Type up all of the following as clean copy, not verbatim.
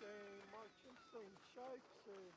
same marching, same shape, same.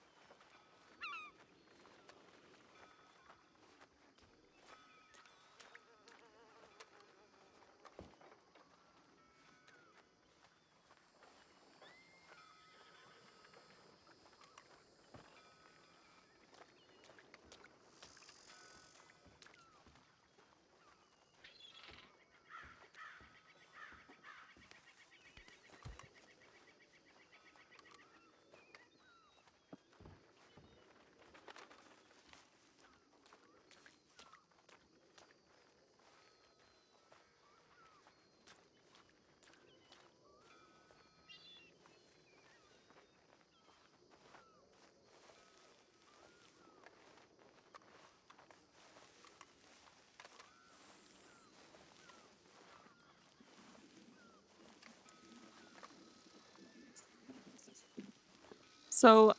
So,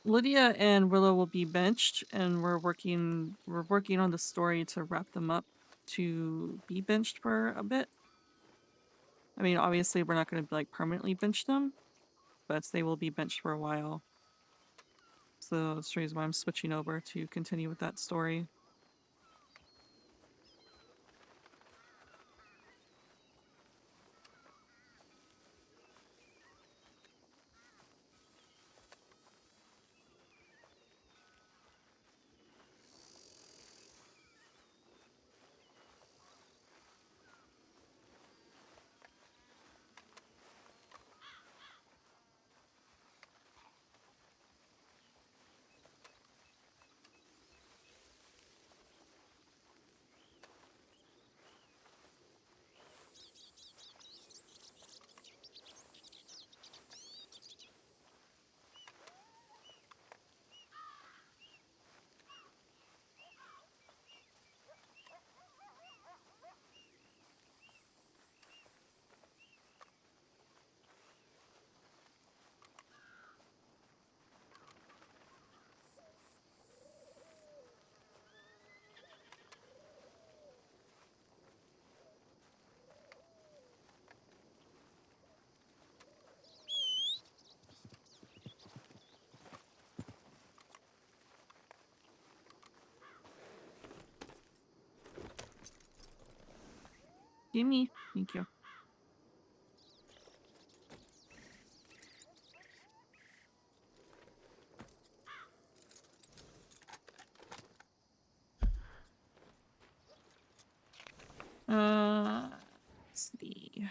Lydia and Willow will be benched, and we're working on the story to wrap them up to be benched for a bit. I mean, obviously, we're not going to like permanently bench them, but they will be benched for a while. So that's the reason why I'm switching over to continue with that story. Gimme. Thank you. Let's see.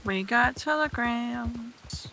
We got telegrams.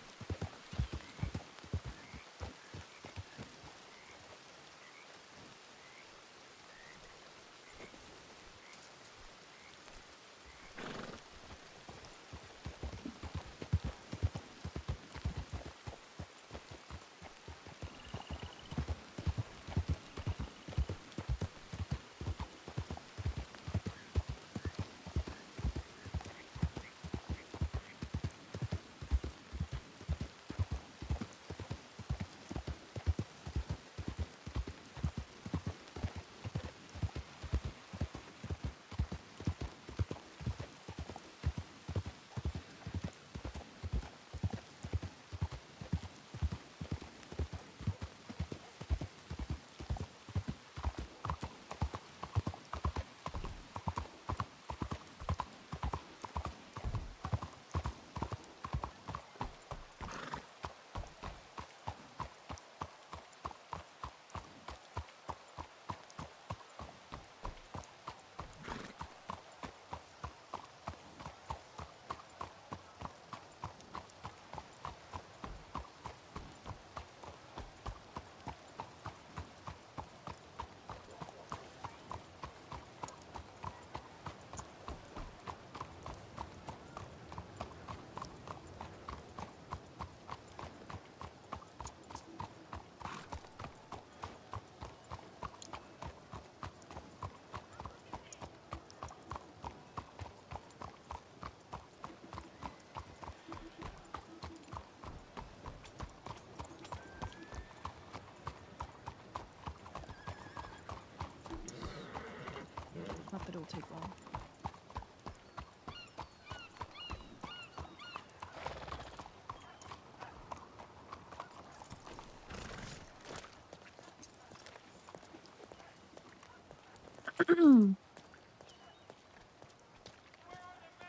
Not that it'll take long.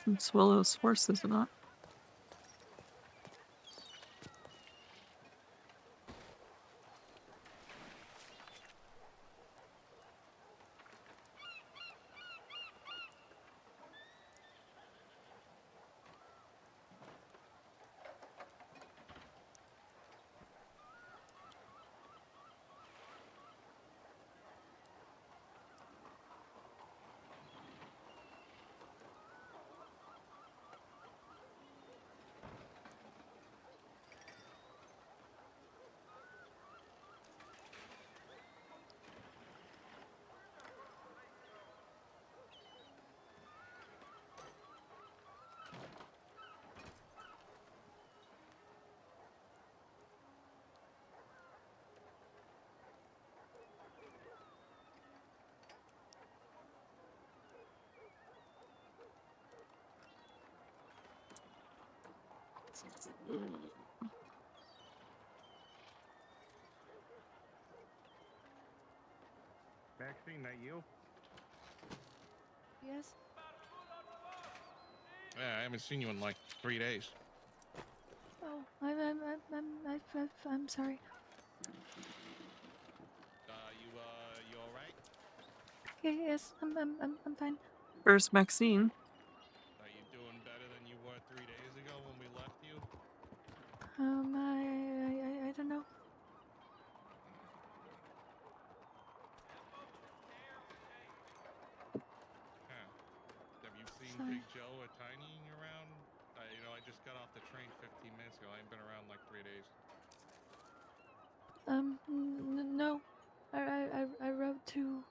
It's Willow's horse, is it not? Maxine, that you? Yes? Yeah, I haven't seen you in like 3 days. Oh, I'm sorry. You all right? Yes, I'm fine. Where's Maxine? Are you doing better than you were 3 days ago when we left you? I don't know. Huh. Have you seen Sorry. Big Joe or Tiny around? I just got off the train 15 minutes ago. I ain't been around like 3 days. No. I rode to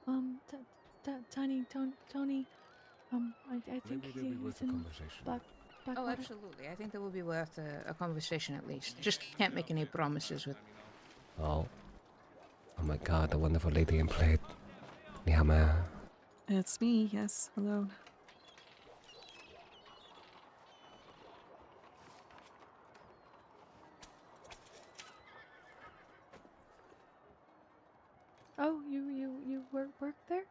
Tony. I think Maybe they'll be worth he's a in conversation. Blackwater. Oh, absolutely. I think that would be worth a conversation at least. Just can't make any promises with. Oh. Oh my god, the wonderful lady in plate. Nihama. It's me, yes. Hello. Oh, you work there?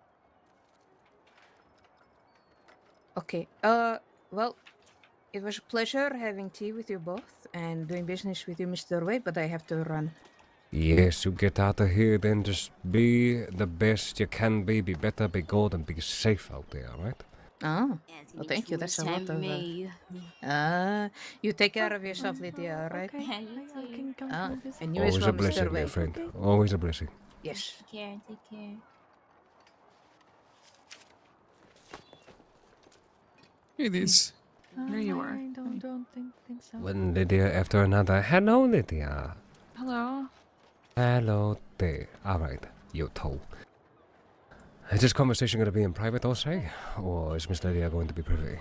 Okay. Well, it was a pleasure having tea with you both and doing business with you, Mr. Wade, but I have to run. Yes, you get out of here, then just be the best you can be. Be better, be good, and be safe out there, right? Oh, well, thank you. That's a lot of. You take care of yourself, Lydia, all right? Okay, I can come and visit. And you as Always well, a blessing, Mr. dear Wade. friend. Okay. Always a blessing. Yes. Take care. It is. Here you are. I don't think so. One Lydia after another. Hello, Lydia. Hello. Hello there. Alright, you too. Is this conversation going to be in private also? Or is Miss Lydia going to be privy?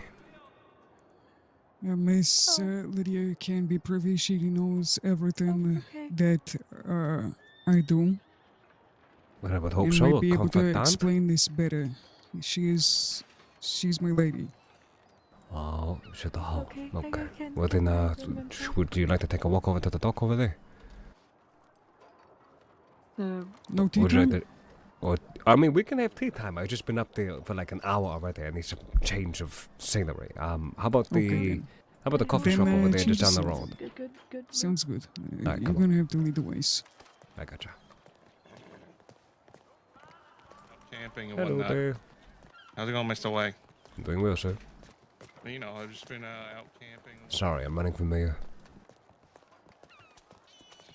Miss Lydia can be privy. She knows everything Okay. that I do. Well, I would hope And so. might A be able to confidant. explain this better. She's my lady. Oh, shut the hole. Okay, Okay. I can- Well then, can- would you like to take a walk over to the dock over there? No tea Would you like time? to, or, I mean, we can have tea time. I've just been up there for like an hour already. I need some change of scenery. How about the, Okay, then. how about the coffee Then, shop over there change just down the the scene. road? Good. Sounds good. Alright, You're come on. gonna have to lead the ways. I gotcha. Camping and Hello whatnot. there. How's it going, Mr. Way? Doing well, sir. You know, I've just been out camping. Sorry, I'm running for mayor.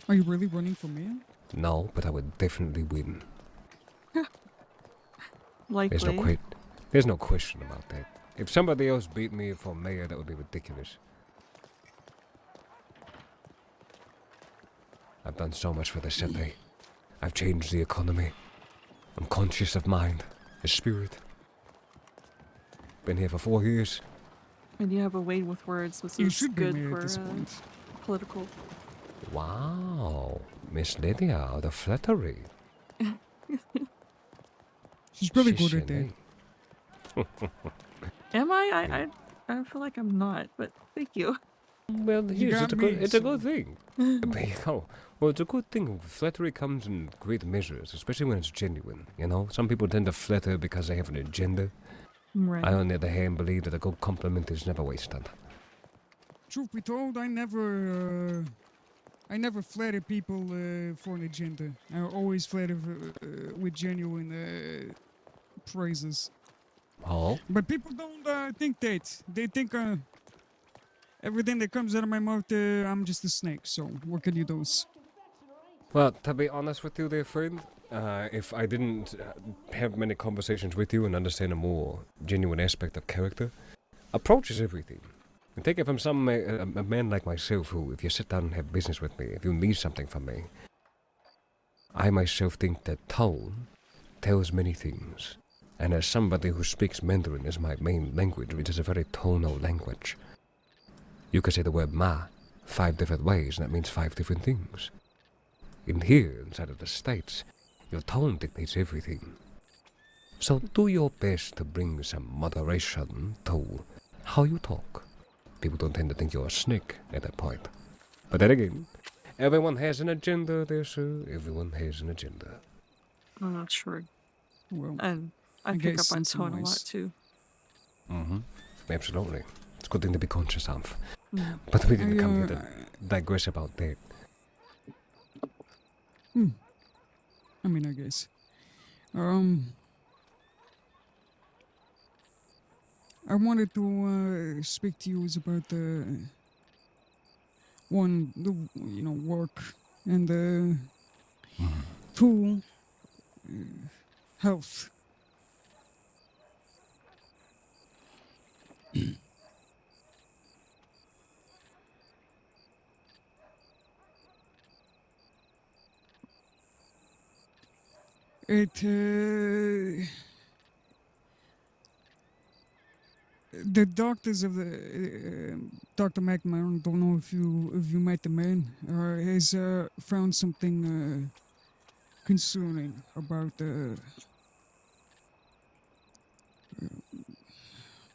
Are you really running for mayor? No, but I would definitely win. Likely. There's no question about that. If somebody else beat me for mayor, that would be ridiculous. I've done so much for the city. I've changed the economy. I'm conscious of mind, the spirit. Been here for 4 years. And you have a way with words, which You is should be good mayor for at this point. political. Wow, Miss Lydia, the flattery. She's pretty good at that. Am I? I feel like I'm not, but thank you. Well, You yes, got it's a me, good so- thing. There you go. Well, it's a good thing. Flattery comes in great measures, especially when it's genuine, you know? Some people tend to flatter because they have an agenda. Right. I, on the other hand, believe that a good compliment is never wasted. Truth be told, I never flatter people for an agenda. I always flatter with genuine praises. Oh? But people don't think that. They think everything that comes out of my mouth, I'm just a snake. So what can you do? Well, to be honest with you there, friend, if I didn't have many conversations with you and understand a more genuine aspect of character, approach is everything. And take it from some a man like myself who, if you sit down and have business with me, if you need something from me, I myself think that tone tells many things. And as somebody who speaks Mandarin as my main language, which is a very tonal language, you could say the word ma 5 different ways, and that means 5 different things. In here, inside of the States, your tone dictates everything. So do your best to bring some moderation to how you talk. People don't tend to think you're a snake at that point. But then again, everyone has an agenda there, sir. Everyone has an agenda. I'm not sure. Well, And I I pick guess up on that's tone a lot nice. too. Mm-hmm. Absolutely. It's a good thing to be conscious of. Mm. But we didn't I, come here to digress about that. I mean, I guess. I wanted to speak to you about the work and two, health. The doctors of the Dr. McMahon, don't know if you met the man, has found something concerning about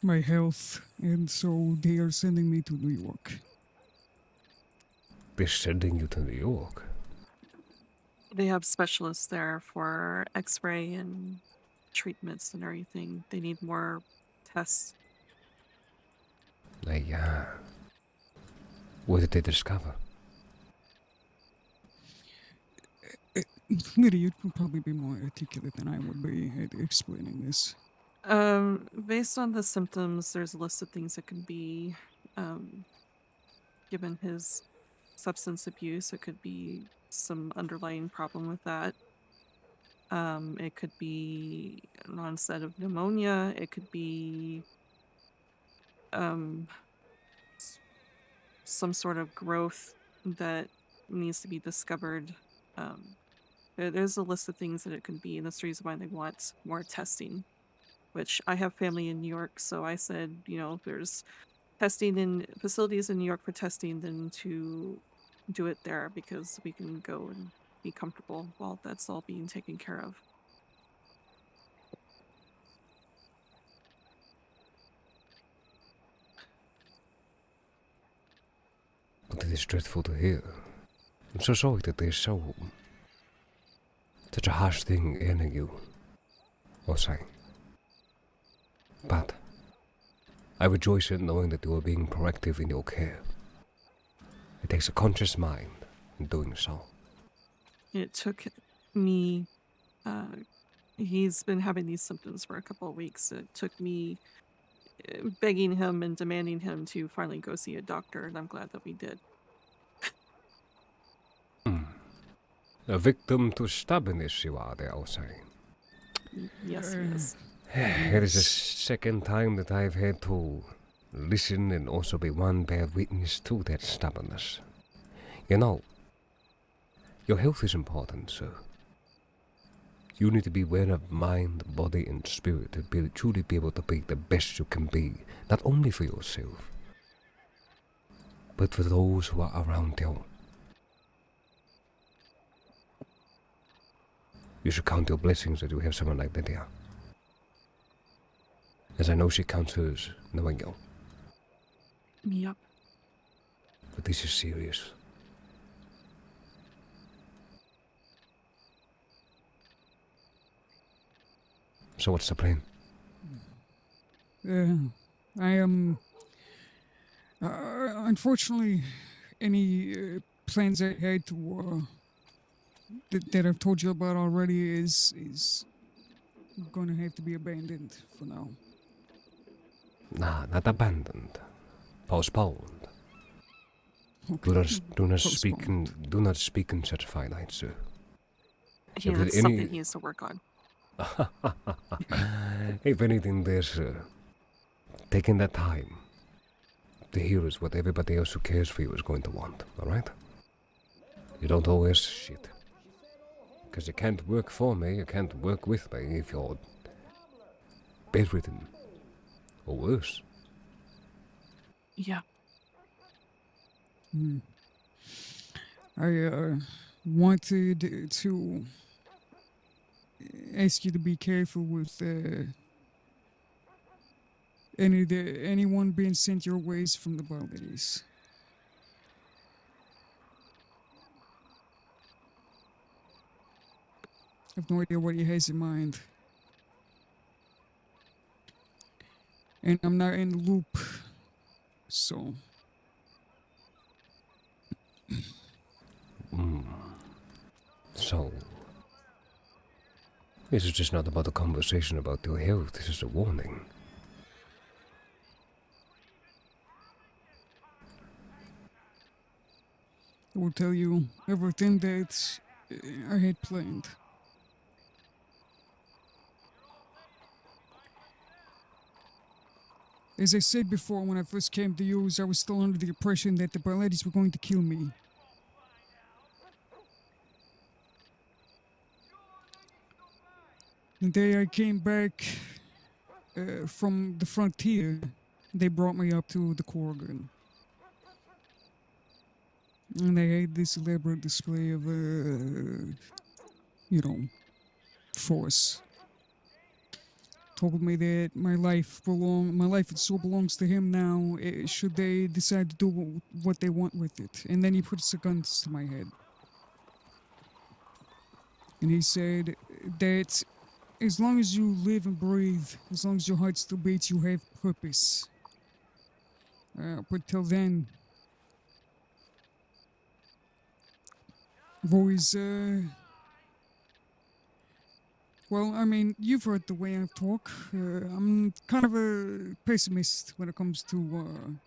my health, and so they are sending me to New York. They're sending you to New York. They have specialists there for X-ray and treatments and everything. They need more tests. What did they discover? Lydia, you could probably be more articulate than I would be at explaining this. Based on the symptoms, there's a list of things that can be, given his substance abuse, it could be some underlying problem with that. It could be an onset of pneumonia. It could be, some sort of growth that needs to be discovered. There's a list of things that it could be, and that's the reason why they want more testing. Which I have family in New York, so I said, you know, if there's testing in facilities in New York for testing, then to do it there because we can go and be comfortable while that's all being taken care of. But it is dreadful to hear. I'm so sorry that there's such a harsh thing ailing you, Osai. But I rejoice in knowing that you are being proactive in your care. It takes a conscious mind in doing so. It took me, he's been having these symptoms for a couple of weeks. It took me begging him and demanding him to finally go see a doctor, and I'm glad that we did. A victim to stubbornness you are there, Osai. Yes, he is. It is the second time that I've had to listen and also be one bear witness to that stubbornness. You know, your health is important, sir. You need to be aware of mind, body, and spirit to truly be able to be the best you can be, not only for yourself, but for those who are around you. You should count your blessings that you have someone like Lydia. As I know she counts hers, knowing you. Yep. But this is serious. So what's the plan? I am... unfortunately, any plans I had to... that I've told you about already is gonna have to be abandoned for now. Nah, not abandoned. Postponed. Okay. Do not speak in such finite, sir. Yeah, If that's any- something he has to work on. If anything, there's taking that time to hear is what everybody else who cares for you is going to want, alright? You don't always shit. Because you can't work for me, you can't work with me if you're bedridden. Or worse. Yeah. I wanted to ask you to be careful with anyone being sent your ways from the Baldies. I have no idea what he has in mind. And I'm not in the loop, so... So, this is just not about a conversation about your health, this is a warning. I will tell you everything that I had planned. As I said before, when I first came to you, I was still under the impression that the Baladies were going to kill me. The day I came back from the frontier, they brought me up to the Corrigan. And they had this elaborate display of, force. Told me that my life so belongs to him now, should they decide to do what they want with it. And then he puts the guns to my head. And he said that as long as you live and breathe, as long as your heart still beats, you have purpose. But till then, I've always, well, I mean, you've heard the way I talk. I'm kind of a pessimist when it comes to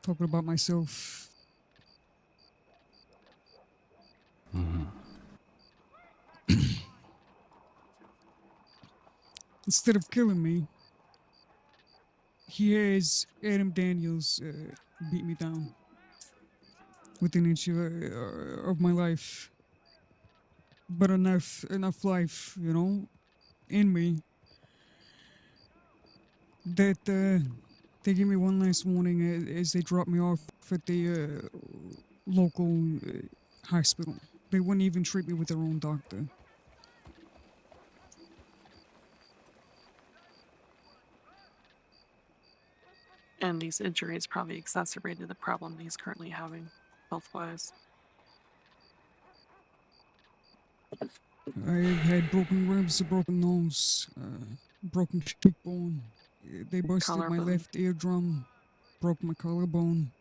talking about myself. Instead of killing me, he has Adam Daniels beat me down within an inch of my life. But enough life, in me that they gave me one last warning as they dropped me off at the local hospital. They wouldn't even treat me with their own doctor. And these injuries probably exacerbated the problem he's currently having, health-wise. I've had broken ribs, a broken nose, broken cheekbone. They busted my Collarbone. left eardrum, broke my collarbone.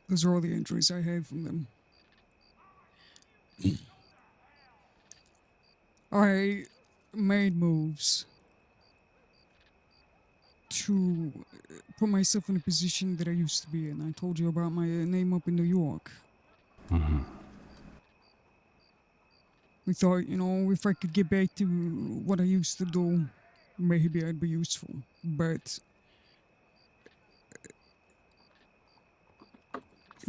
Those are all the injuries I had from them. I made moves to put myself in a position that I used to be in. I told you about my name up in New York. We thought, if I could get back to what I used to do, maybe I'd be useful. But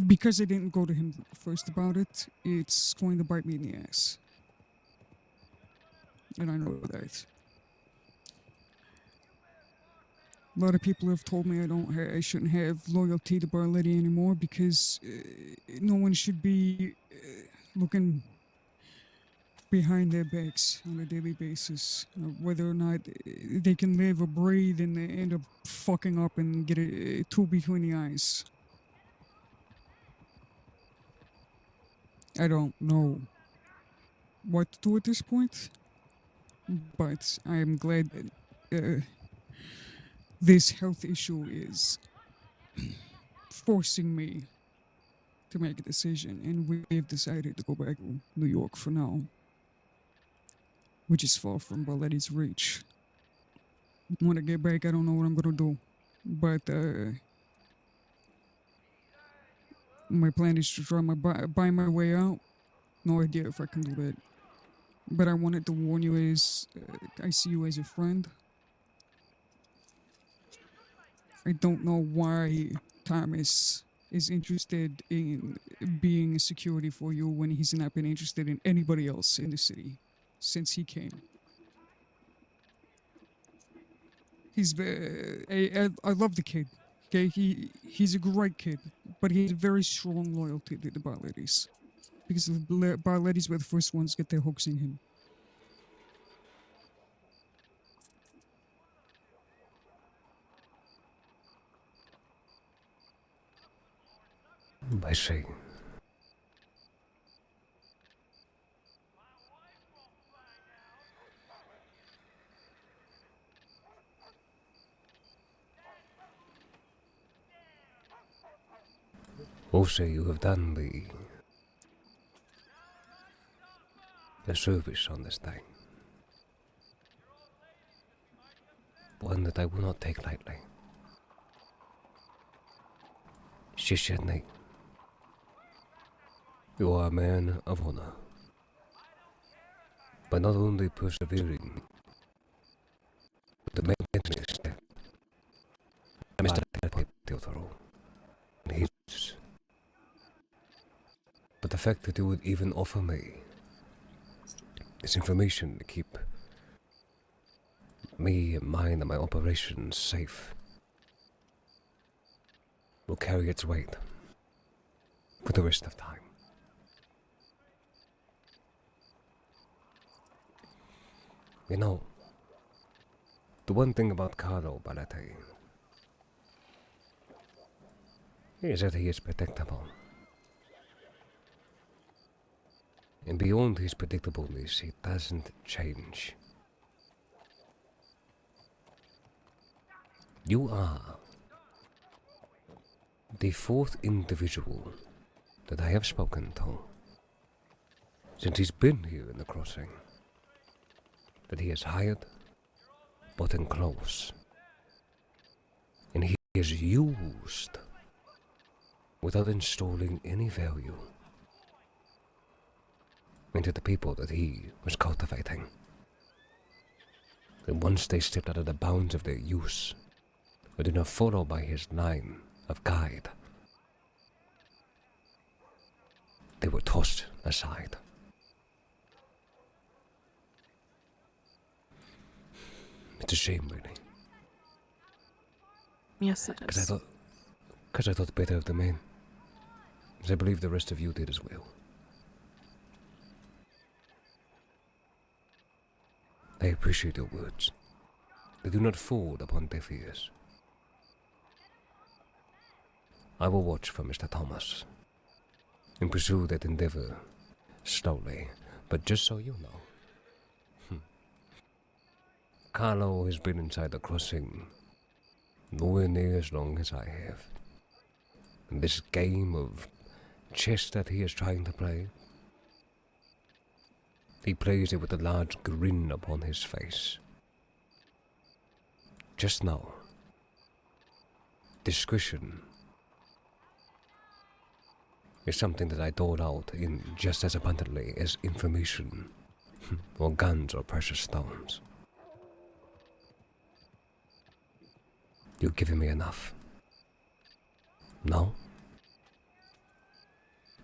because I didn't go to him first about it, it's going to bite me in the ass. And I know that. A lot of people have told me I shouldn't have loyalty to Barletti anymore because no one should be looking behind their backs on a daily basis, whether or not they can live or breathe and they end up fucking up and get a tool between the eyes. I don't know what to do at this point, but I am glad that this health issue is forcing me to make a decision, and we have decided to go back to New York for now, which is far from Barletti's reach. When I get back, I don't know what I'm gonna do, but my plan is to try buy my way out. No idea if I can do that, but I wanted to warn you as I see you as a friend. I don't know why Thomas is interested in being a security for you when he's not been interested in anybody else in the city since he came. I love the kid. Okay, he's a great kid, but he has a very strong loyalty to the Barlettis because the Barlettis were the first ones to get their hooks in him. I see. Also, you have done the service on this thing. One that I will not take lightly. Shishani. You are a man of honor. By not only persevering, but the main step. Mr. Theodoro. He's fact that you would even offer me this information to keep me and mine and my operations safe will carry its weight for the rest of time. You know, the one thing about Carlo Balete is that he is predictable. And beyond his predictableness, he doesn't change. You are the fourth individual that I have spoken to since he's been here in the crossing, that he has hired, bought in close, and he is used without installing any value into the people that he was cultivating. And once they stepped out of the bounds of their use, or did not follow by his line of guide, they were tossed aside. It's a shame, really. Yes, it is. Because I thought better of the men. As I believe the rest of you did as well. I appreciate your words. They do not fall upon deaf ears. I will watch for Mr. Thomas and pursue that endeavor slowly, but just so you know, Carlo has been inside the crossing nowhere near as long as I have. And this game of chess that he is trying to play, he plays it with a large grin upon his face. Just know, discretion is something that I dole out in just as abundantly as information, or guns or precious stones. You've given me enough. No?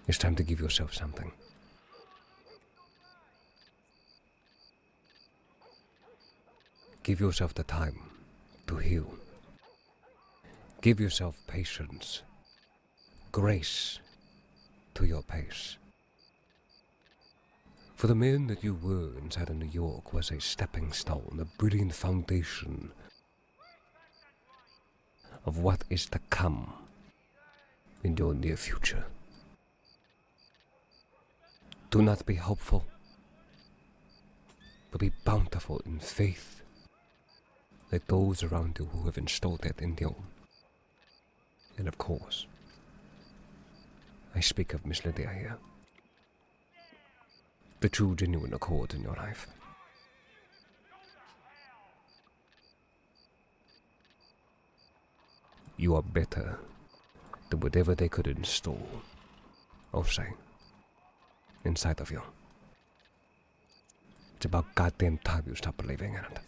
It's time to give yourself something. Give yourself the time to heal. Give yourself patience, grace to your pace. For the man that you were inside of New York was a stepping stone, a brilliant foundation of what is to come in your near future. Do not be hopeful, but be bountiful in faith, like those around you who have installed that in you. And of course, I speak of Miss Lydia here, the true genuine accord in your life. You are better than whatever they could install, or say, inside of you. It's about goddamn time you stop believing in it.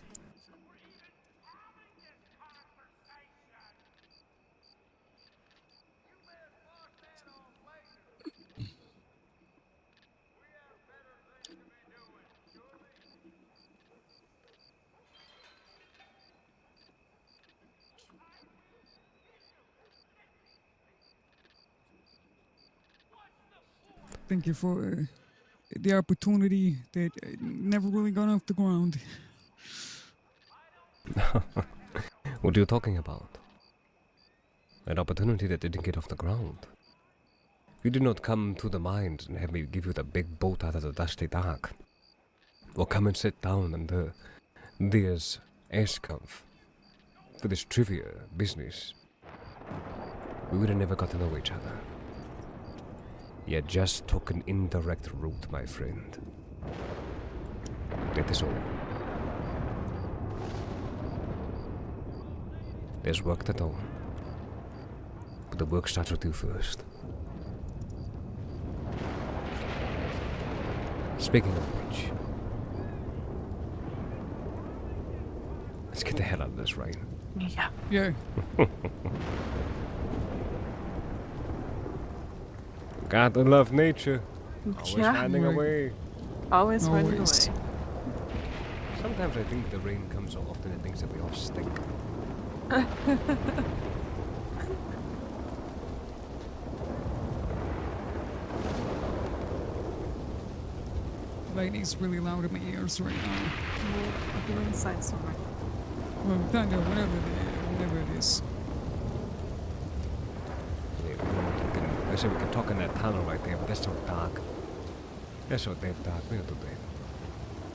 Thank you for the opportunity that never really got off the ground. What are you talking about? An opportunity that didn't get off the ground. You did not come to the mines and have me give you the big boat out of the dusty dock. Or come and sit down under this ash-cuff for this trivia business. We would have never got to know each other. You just took an indirect route, my friend. That is all. There's work to do. But the work starts with you first. Speaking of which, let's get the hell out of this rain. Yeah. Yeah. Gotta love nature. Always Yeah. finding a Right. way. Always finding a Always. way. Sometimes I think the rain comes so often it thinks that we all stink. Lightning's really loud in my ears right now. I'll be inside somewhere. Well, thunder, whatever it is. Yeah, you know what, I said we can talk in that tunnel right there, but that's so dark. That's so damn dark. We don't do that.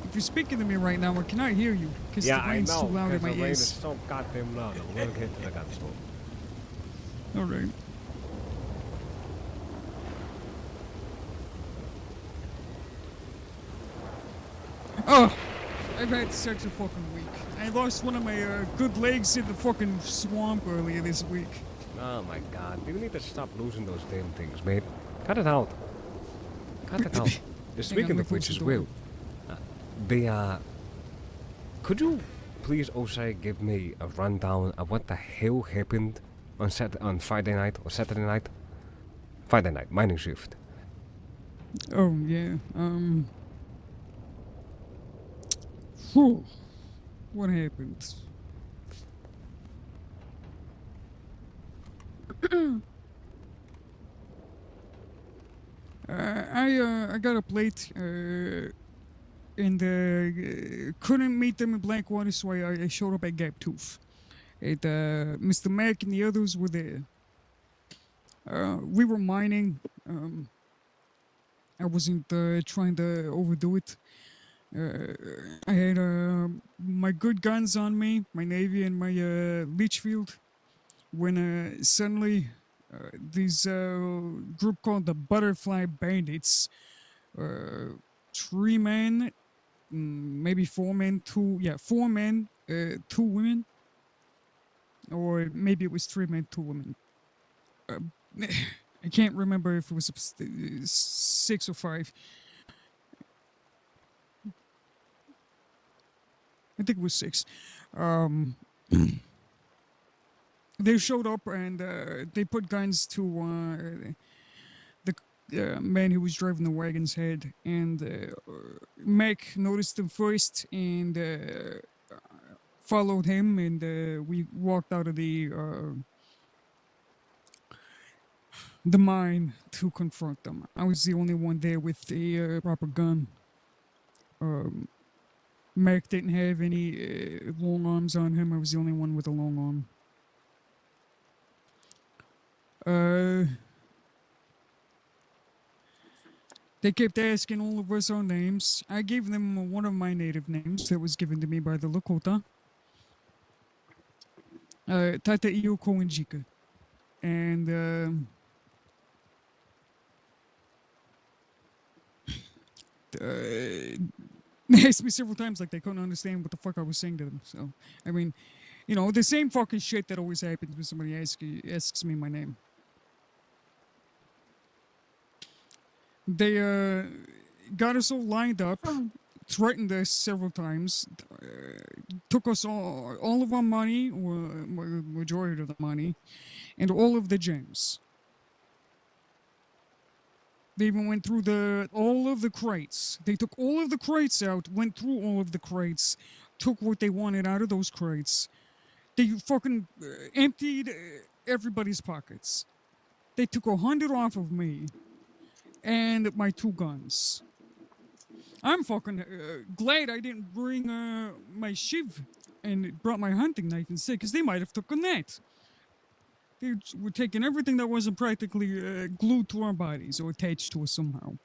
If you're speaking to me right now, I cannot hear you because Yeah, the I rain's know. too loud in 'Cause my the rain is ears. so goddamn loud. We'll get to the gun store. All right. Oh, I've had such a fucking week. I lost one of my good legs in the fucking swamp earlier this week. Oh my god. You need to stop losing those damn things, mate. Cut it out. Cut it out. Speaking of which as well, could you please also give me a rundown of what the hell happened on Friday night or Saturday night? Friday night, mining shift. Oh yeah. Whew. What happened? I got up late and couldn't meet them in Blackwater, so I showed up at Gaptooth. And Mr. Mac and the others were there. We were mining. I wasn't trying to overdo it. I had my good guns on me, my Navy and my Leechfield, when suddenly these group called the Butterfly Bandits, 3 men, maybe 4 men, 4 men, 2 women, or maybe it was 3 men, 2 women. I can't remember if it was 6 or 5. I think it was 6. They showed up and they put guns to the man who was driving the wagon's head. And Mac noticed them first and followed him. And we walked out of the mine to confront them. I was the only one there with the proper gun. Mac didn't have any long arms on him. I was the only one with a long arm. They kept asking all of us our names. I gave them one of my native names that was given to me by the Lakota. Tata Iyo Koenjika. And they asked me several times like they couldn't understand what the fuck I was saying to them. So, I mean, you know, the same fucking shit that always happens when somebody asks me my name. They got us all lined up, threatened us several times, took us all of our money, or majority of the money, and all of the gems. They even went through all of the crates. They took all of the crates out, went through all of the crates, took what they wanted out of those crates. They fucking emptied everybody's pockets. They took 100 off of me and my 2 guns. I'm fucking glad I didn't bring my shiv and brought my hunting knife instead, because they might have taken that. They were taking everything that wasn't practically glued to our bodies or attached to us somehow.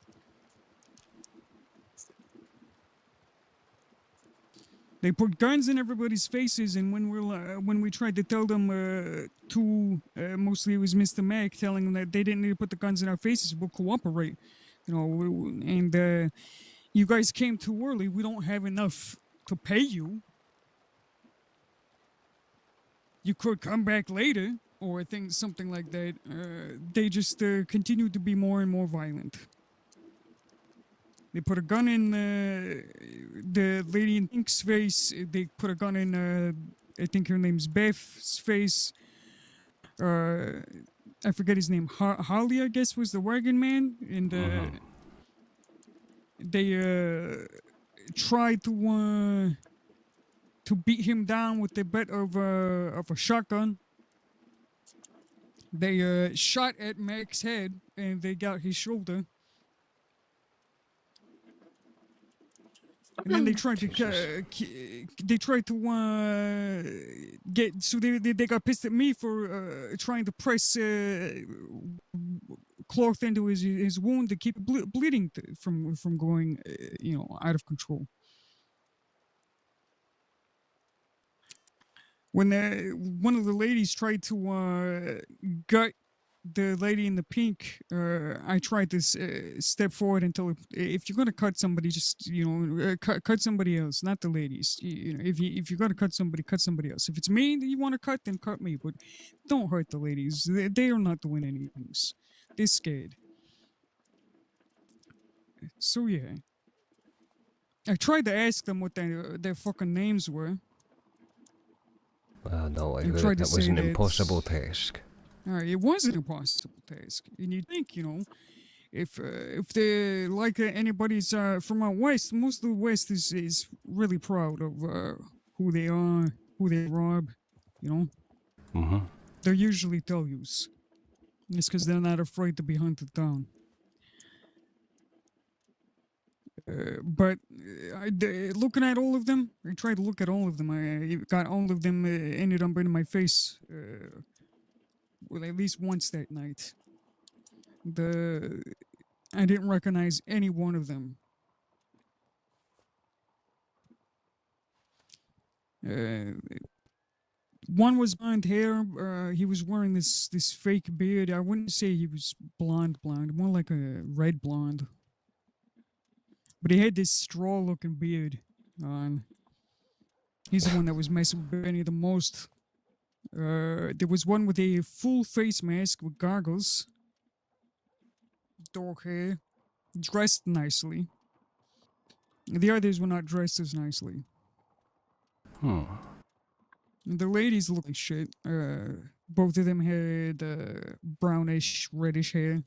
They put guns in everybody's faces, and when we tried to tell them mostly it was Mr. Mac, telling them that they didn't need to put the guns in our faces, we'll cooperate, you know. And you guys came too early. We don't have enough to pay you. You could come back later, or I think something like that. They just continued to be more and more violent. They put a gun in the lady in Pink's face. They put a gun in, I think her name's Beth's face. I forget his name. Holly, I guess, was the wagon man. And they tried to beat him down with the butt of a shotgun. They shot at Mac's head and they got his shoulder. And then they tried to get, so they got pissed at me for trying to press cloth into his wound to keep bleeding from going out of control. When one of the ladies tried to gut the lady in the pink, I tried to step forward and tell her, if you're gonna cut somebody, just cut somebody else, not the ladies. If you're gonna cut somebody else. If it's me that you want to cut, then cut me, but don't hurt the ladies. They are not doing anything. They're scared. So yeah, I tried to ask them what their fucking names were. No, I You heard tried to that was say an that- impossible task. It was an impossible task, and you think, if they're like anybody's from out west, most of the west is really proud of who they are, who they rob, Mm-hmm. They're usually tell yous. It's because they're not afraid to be hunted down. But looking at all of them, I tried to look at all of them. I got all of them ended up in my face. Well, at least once that night. I didn't recognize any one of them. One was blonde hair. He was wearing this fake beard. I wouldn't say he was blonde, more like a red blonde. But he had this straw-looking beard on. He's the one that was messing with Benny the most. There was one with a full face mask with goggles, dark hair, dressed nicely. The others were not dressed as nicely. The ladies looked like shit. Both of them had brownish, reddish hair.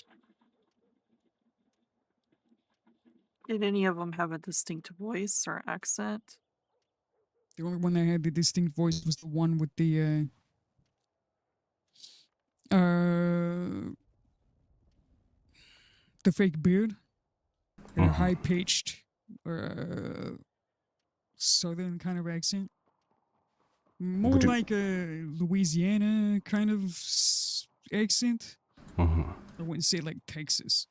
Did any of them have a distinct voice or accent? The only one that had the distinct voice was the one with the fake beard and a high-pitched southern kind of accent. More like a Louisiana kind of accent. I wouldn't say like Texas.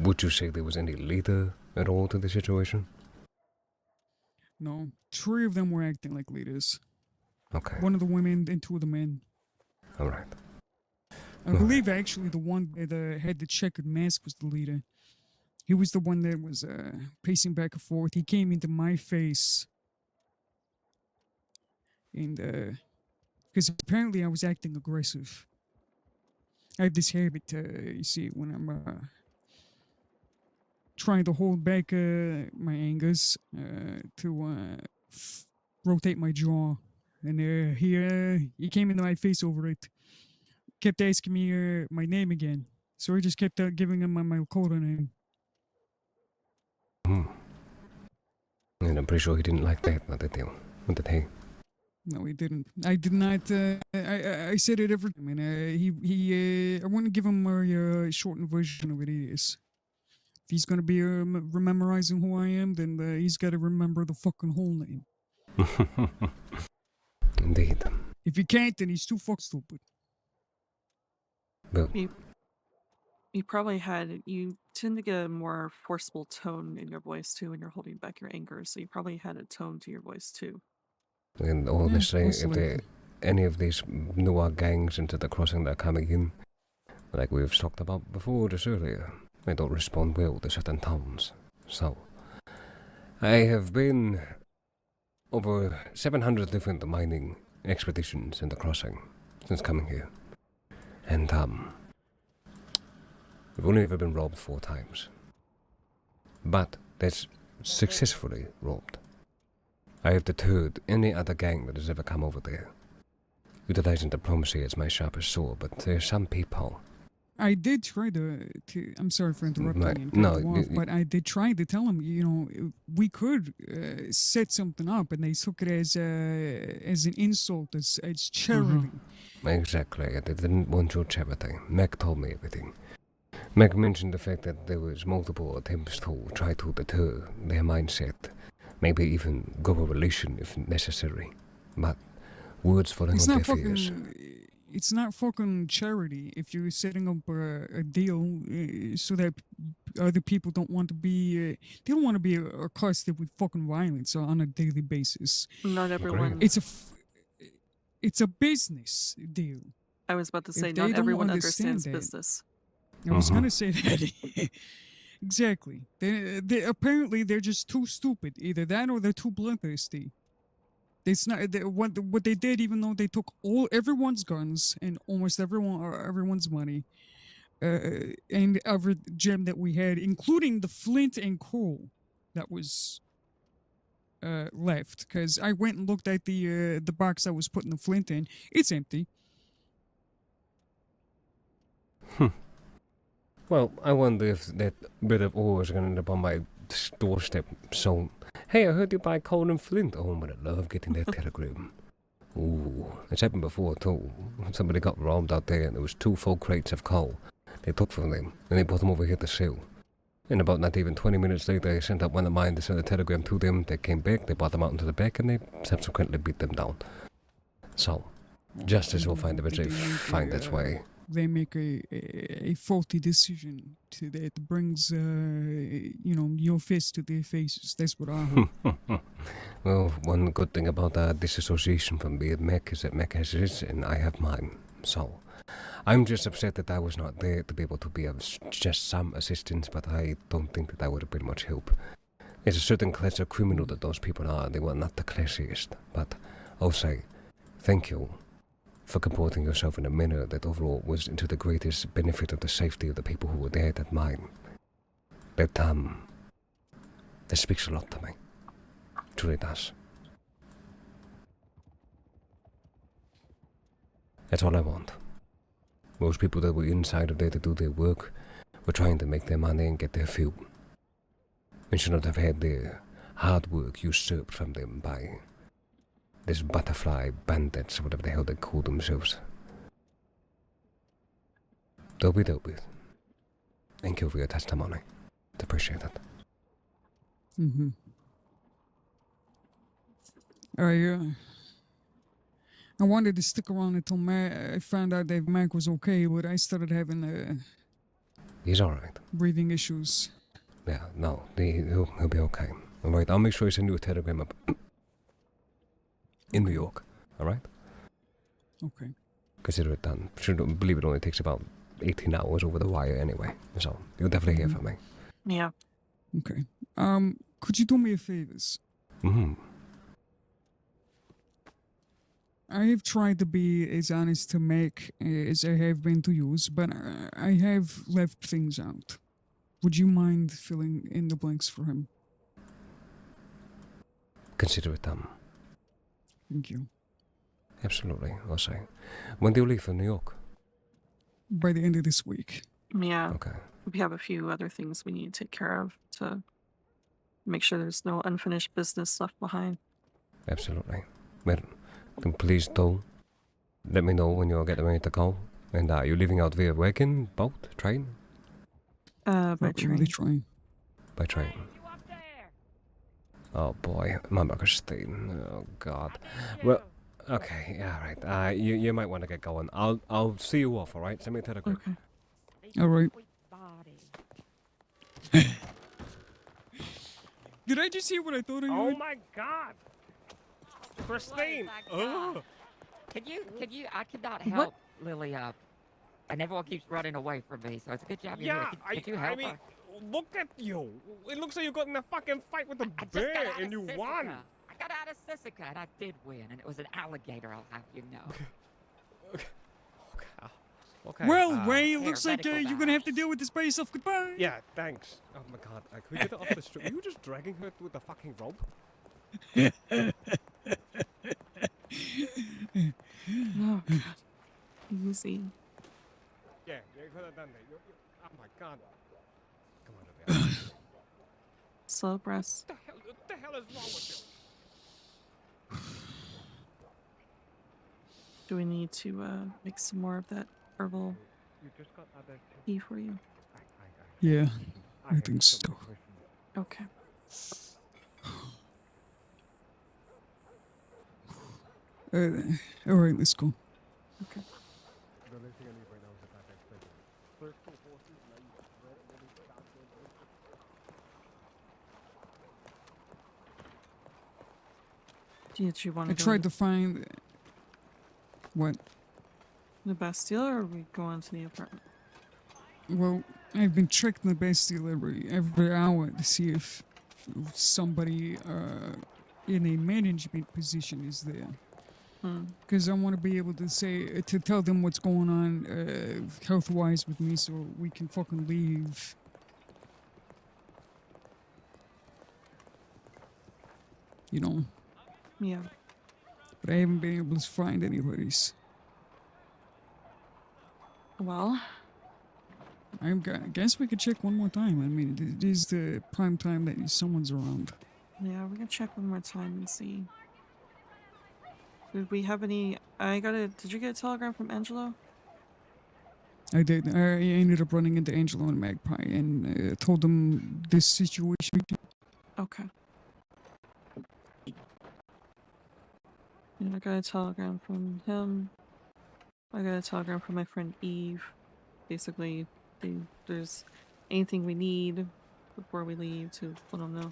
Would you say there was any leader at all to the situation? No. 3 of them were acting like leaders. Okay. 1 of the women and 2 of the men. All right. I believe actually the one that had the checkered mask was the leader. He was the one that was pacing back and forth. He came into my face. And because apparently I was acting aggressive. I have this habit, you see, when I'm trying to hold back my angers to rotate my jaw. And he came into my face over it. Kept asking me my name again. So I just kept giving him my Lakota name. And I'm pretty sure he didn't like that, not did you? What did he? No, he didn't. I did not. I said it every time. And I want to give him a shortened version of what it is. If he's going to be memorizing who I am, then he's got to remember the fucking whole name. Indeed. If he can't, then he's too fucking stupid. Well, You probably you tend to get a more forceful tone in your voice too when you're holding back your anger, so you probably had a tone to your voice too. and honestly, if any of these newer gangs into the crossing that are coming in, like we've talked about before just earlier, they don't respond well to certain tones. So, I have been over 700 different mining expeditions in the crossing since coming here. And, we've only ever been robbed 4 times. But that's successfully robbed. I have deterred any other gang that has ever come over there. Utilizing diplomacy as my sharpest sword, but there's some people I did try to. I'm sorry for interrupting Right. and No, cutting you off, but I did try to tell him, we could set something up, and they took it as an insult, as charity. Exactly. They didn't want your charity. Mac told me everything. Mac mentioned the fact that there was multiple attempts to try to deter their mindset, maybe even go a relation if necessary. But words falling It's on not deaf ears. It's not fucking charity if you're setting up a deal so that other people don't want to be they don't want to be accosted with fucking violence on a daily basis. Not everyone. It's a business deal. I was about to say, If they not don't everyone understand understands that- business. I was gonna say that. Exactly. They apparently they're just too stupid. Either that or they're too bloodthirsty. It's not what they did. Even though they took everyone's guns and almost everyone's money, and every gem that we had, including the flint and coal that was left. Because I went and looked at the box I was putting the flint in. It's empty. Well, I wonder if that bit of ore is going to end up on my doorstep soon. Hey, I heard you buy coal and flint. Oh, but I love getting that telegram. Ooh, it's happened before too. Somebody got robbed out there and there was 2 full crates of coal. They took from them and they brought them over here to sell. And about not even 20 minutes later, I sent out one of mine to send a telegram to them. They came back, they brought them out into the back, and they subsequently beat them down. So, justice will find its way. They make a faulty decision that brings your fist to their faces. That's what I heard. Well, one good thing about disassociation from being Mac is that Mac has his and I have mine. So, I'm just upset that I was not there to be able to be of just some assistance, but I don't think that I would have been much help. There's a certain class of criminal that those people are. They were not the classiest, but I'll say thank you for comporting yourself in a manner that overall was to the greatest benefit of the safety of the people who were there at that mine. That speaks a lot to me. It truly does. That's all I want. Most people that were inside of there to do their work were trying to make their money and get their fuel. And should not have had their hard work usurped from them by this butterfly bandits, whatever the hell they call themselves. Dobby. Thank you for your testimony. I appreciate it. Mm-hmm. I wanted to stick around until I found out that Mac was okay, but I started having He's alright. breathing issues. Yeah, no, he'll be okay. Alright, I'll make sure I send you a telegram up in New York, alright? Okay. Consider it done. Believe it only takes about 18 hours over the wire anyway, so you'll definitely hear from me. Yeah. Okay. Could you do me a favors? I have tried to be as honest to Mac as I have been to you, but I have left things out. Would you mind filling in the blanks for him? Consider it done. Thank you. Absolutely, I'll say. When do you leave for New York? By the end of this week. Yeah. Okay. We have a few other things we need to take care of to make sure there's no unfinished business left behind. Absolutely. Well, then please do let me know when you're getting ready to go. And are you leaving out via wagon, boat, train? By train. By train. Oh boy, Mama Christine. Oh God. Well, okay, alright. You might want to get going. I'll see you off, alright? Send me a telegram. Okay. Alright. Did I just hear what I thought I heard? Oh my God! Christine! Oh. Can you, I cannot help Lilia. And everyone keeps running away from me, so it's a good job you're here. Could you help her? Look at you. It looks like you got in a fucking fight with a bear and you won. I got out of Sisika and I did win, and it was an alligator, I'll have you know. Okay. Well, Ray, it looks Here, like medical you're gonna have to deal with this by yourself. Goodbye. Yeah, thanks. Oh my God. Could we get her off the street? Were you just dragging her with the fucking rope? Oh, God. Easy. Yeah, you could Oh my god. Come on, Olivia. Slow breaths. What the hell is wrong with you? Do we need to make some more of that herbal You just got other tea for you? Yeah, I think so. Okay. All right, let's go. Okay. Did you want I to go tried to to find what? the Bastille, or are we going to the apartment? Well, I've been checking the Bastille every hour to see if somebody in a management position is there. Because I want to be able to say to tell them what's going on health-wise with me, so we can fucking leave. You know. Yeah. But I haven't been able to find anybody's. Well, I guess we could check one more time. I mean, it is the prime time that someone's around. yeah, we're gonna check one more time and see. Did we have any? Did you get a telegram from Angelo? I did. I ended up running into Angelo and Magpie and told them this situation. Okay. And I got a telegram from him. I got a telegram from my friend Eve. Basically, there's anything we need before we leave to let them know.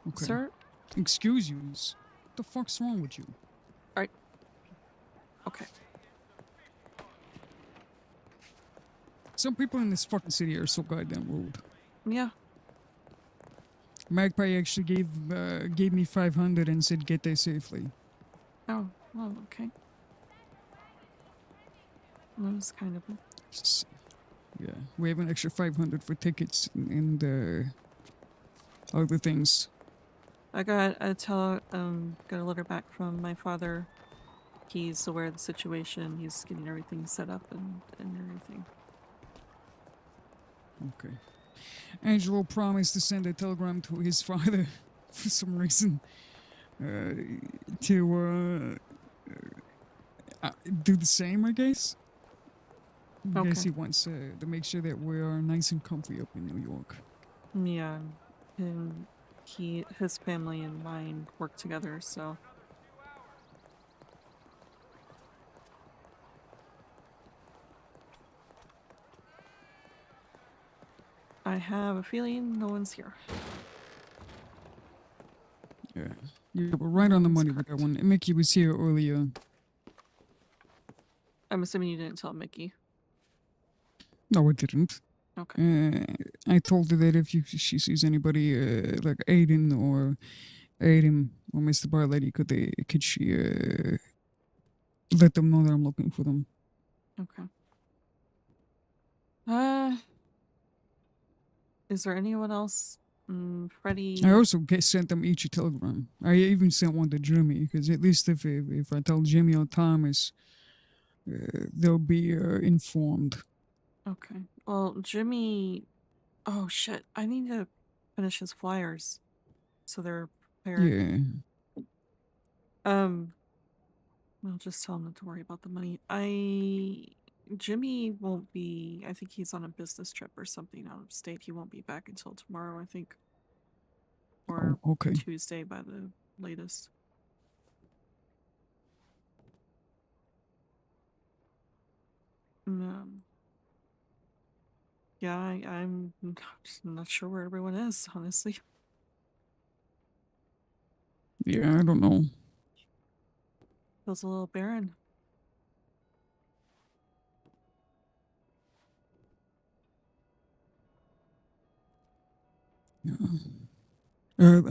Okay. Sir? Excuse you. What the fuck's wrong with you? Okay. Some people in this fucking city are so goddamn rude. Yeah. Magpie actually gave me 500 and said get there safely. Oh, okay. That was kind of Yeah, we have an extra 500 for tickets and other things. I got got a letter back from my father. He's aware of the situation. He's getting everything set up and everything. Okay. Angelo promised to send a telegram to his father for some reason to do the same, I guess. I guess Okay. he wants to make sure that we are nice and comfy up in New York. Yeah. And his family and mine work together, so. I have a feeling no one's here. Yeah, you were right on the money with that one. Mickey was here earlier. I'm assuming you didn't tell Mickey. No, I didn't. Okay. I told her that if she sees anybody like Aiden or Mr. Barlady, could she let them know that I'm looking for them? Okay. Is there anyone else? Freddie. I also sent them each a telegram. I even sent one to Jimmy because at least if I tell Jimmy or Thomas, they'll be informed. Okay. Well, Jimmy. Oh shit! I need to finish his flyers, so they're prepared. Yeah. I'll just tell him not to worry about the money. Jimmy won't be. I think he's on a business trip or something out of state. He won't be back until tomorrow, I think, or Okay. Tuesday by the latest. Yeah, I'm just not sure where everyone is, honestly. Yeah, I don't know. Feels a little barren. Yeah.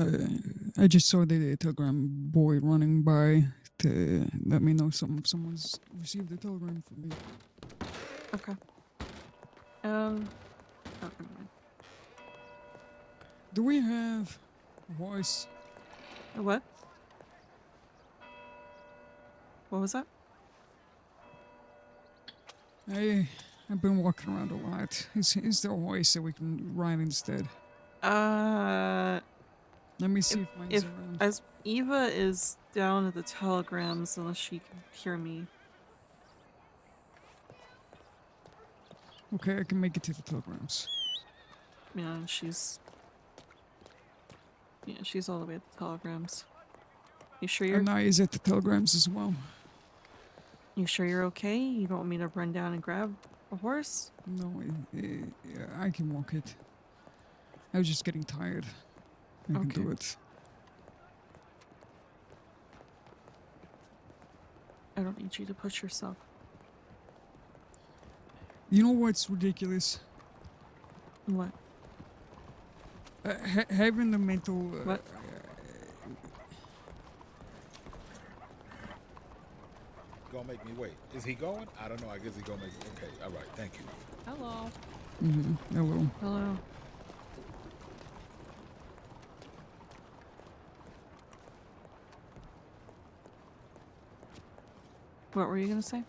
I just saw the telegram boy running by to let me know someone's received a telegram from me. Okay. Oh, never mind. Do we have a horse? A what? What was that? I've been walking around a lot. Is there a horse that we can ride instead? Uh, Let me see if mine's if around. as Eva is down at the telegrams, unless she can hear me. Okay, I can make it to the telegrams. Yeah, she's all the way at the telegrams. You sure you're? And I is at the telegrams as well. You sure you're okay? You don't want me to run down and grab a horse? No, I can walk it. I was just getting tired. I can do Okay. it. I don't need you to push yourself. You know what's ridiculous? What? Having the mental. What? Gonna make me wait. Is he going? I don't know. I guess he gonna make me. Okay. All right. Thank you. Hello. Hello. Hello. What were you gonna say?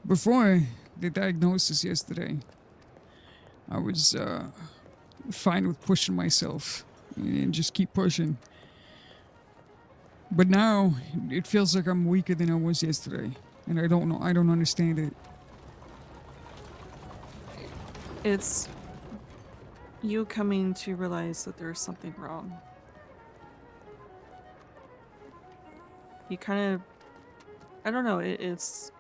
Before the diagnosis yesterday, I was fine with pushing myself and just keep pushing. But now it feels like I'm weaker than I was yesterday, and I don't know. I don't understand it. It's you coming to realize that there's something wrong. You kind of, I don't know, it's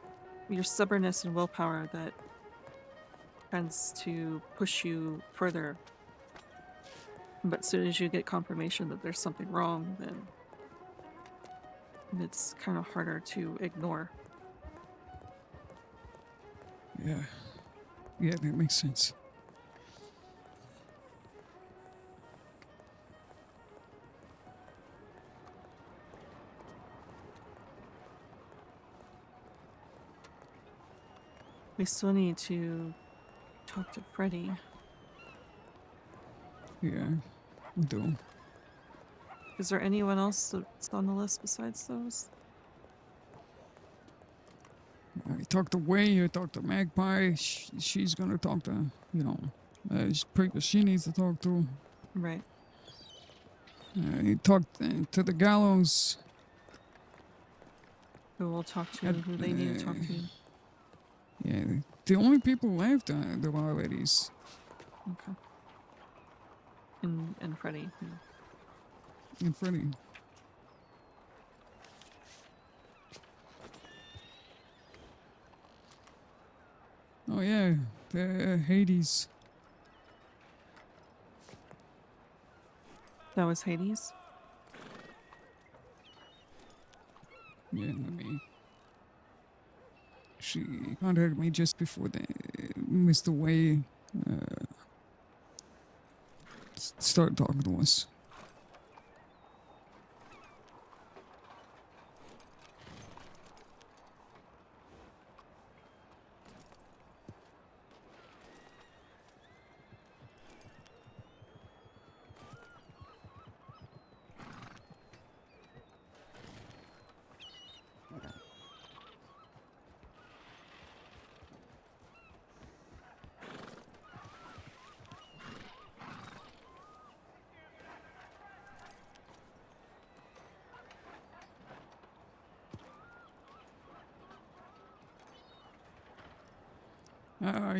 your stubbornness and willpower that tends to push you further. But as soon as you get confirmation that there's something wrong, then it's kind of harder to ignore. Yeah. Yeah, that makes sense. We still need to talk to Freddy. Yeah, we do. Is there anyone else that's on the list besides those? I talked to Way, I talked to Magpie. She's gonna talk to, people she needs to talk to. Right. He talked to the Gallows. Who will talk to, who they need to talk to. Yeah, the only people left are the wild ladies. Okay. And Freddy. And Freddy. Oh yeah, the Hades. That was Hades? Yeah, let me. She contacted me just before the Mr. Way started talking to us.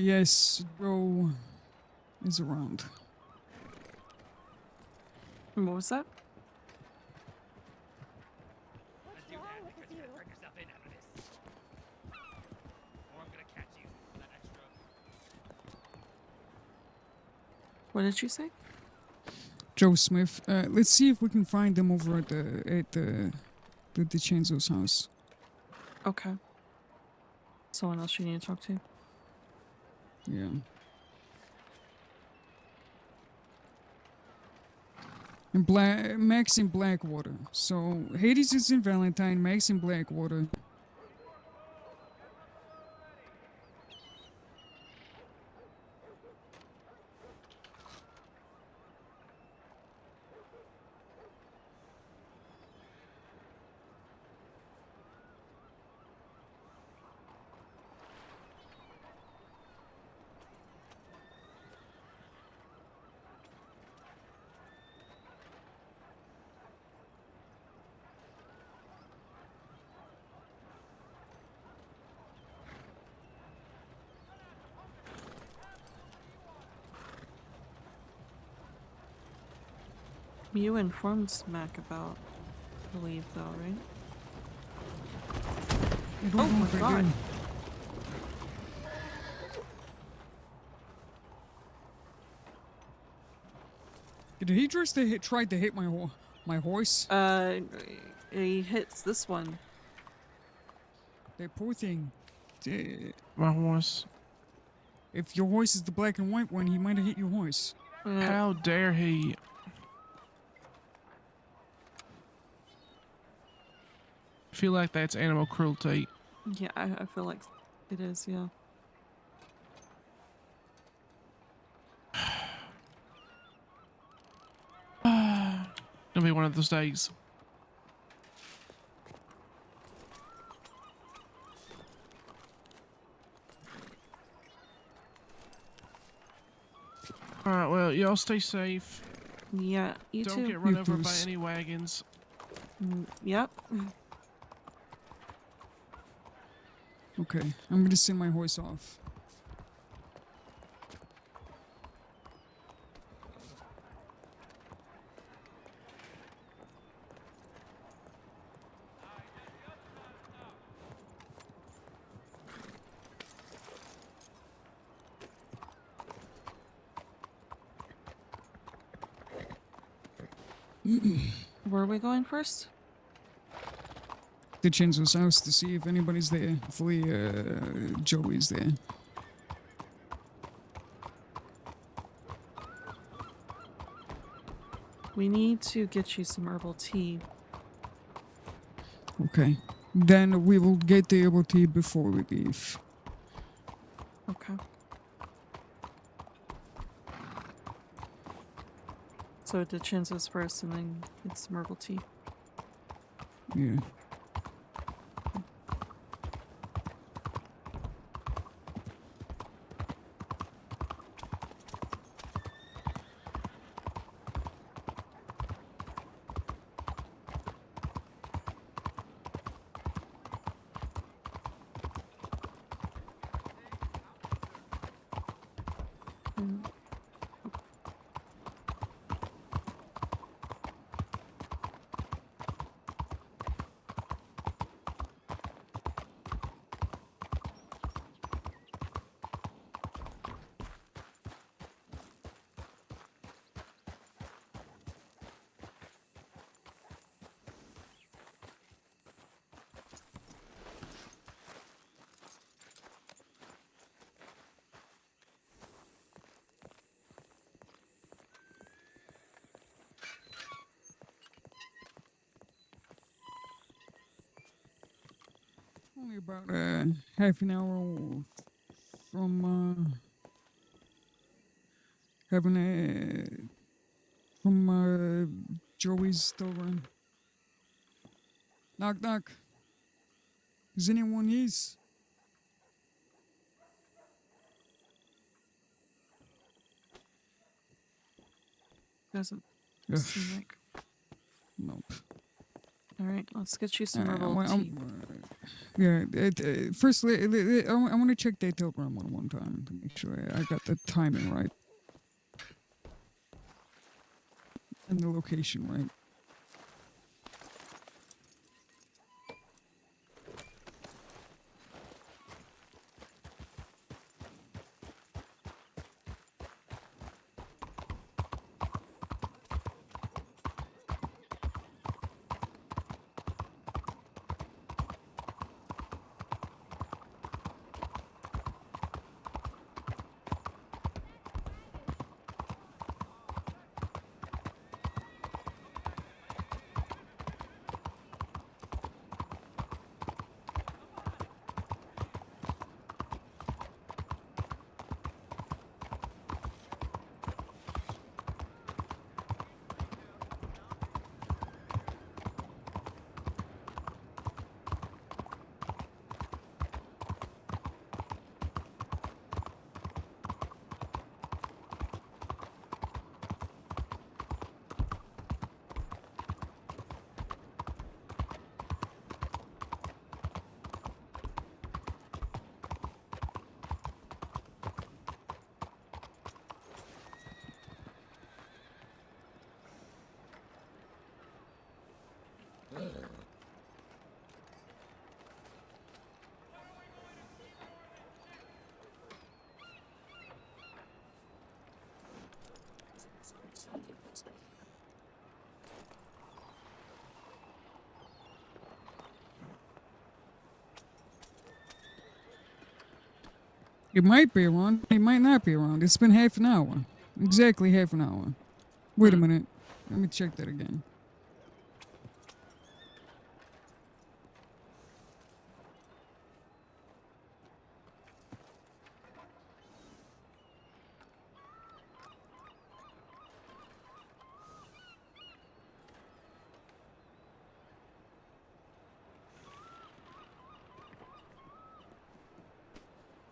Yes, bro is around. What was that? What did you say? Joe Smith. Let's see if we can find them over at the DiCenzo's house. Okay. Someone else you need to talk to? Yeah. And Max in Blackwater. So Hades is in Valentine, Max in Blackwater. You informed Mac about the leave, though, right? I don't Oh know my if I god. did. Did he just tried to hit my horse? He hits this one. That poor thing. My horse. If your horse is the black and white one, he might have hit your horse. How dare he? I feel like that's animal cruelty. Yeah, I feel like it is, yeah. It'll be one of those days. Alright, well, y'all stay safe. Yeah, you Don't too. get run You over too. by any wagons. Yep. Okay, I'm gonna send my horse off. Where are we going first? The Chinzo's house to see if anybody's there. Hopefully, Joey's there. We need to get you some herbal tea. Okay. Then we will get the herbal tea before we leave. Okay. So the Chinzo's first and then get some herbal tea. Yeah. Only about half an hour from having from Joey's still run. Knock knock. Is anyone is? Doesn't Ugh. seem like. Nope. Alright, let's get you some I herbal wa- tea. Yeah. First, I want to check that telegram one time to make sure I got the timing right and the location right. It might be around. It might not be around. It's been half an hour. Exactly half an hour. Wait a minute. Let me check that again.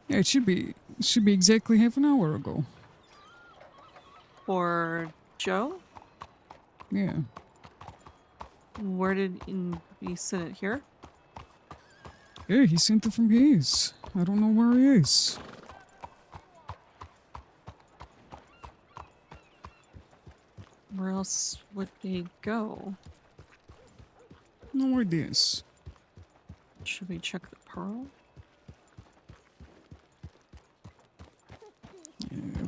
Yeah, it should be exactly half an hour ago. For Joe? Yeah. Where did he send it here? Yeah, he sent it from his. I don't know where he is. Where else would they go? No ideas. Should we check the Pearl?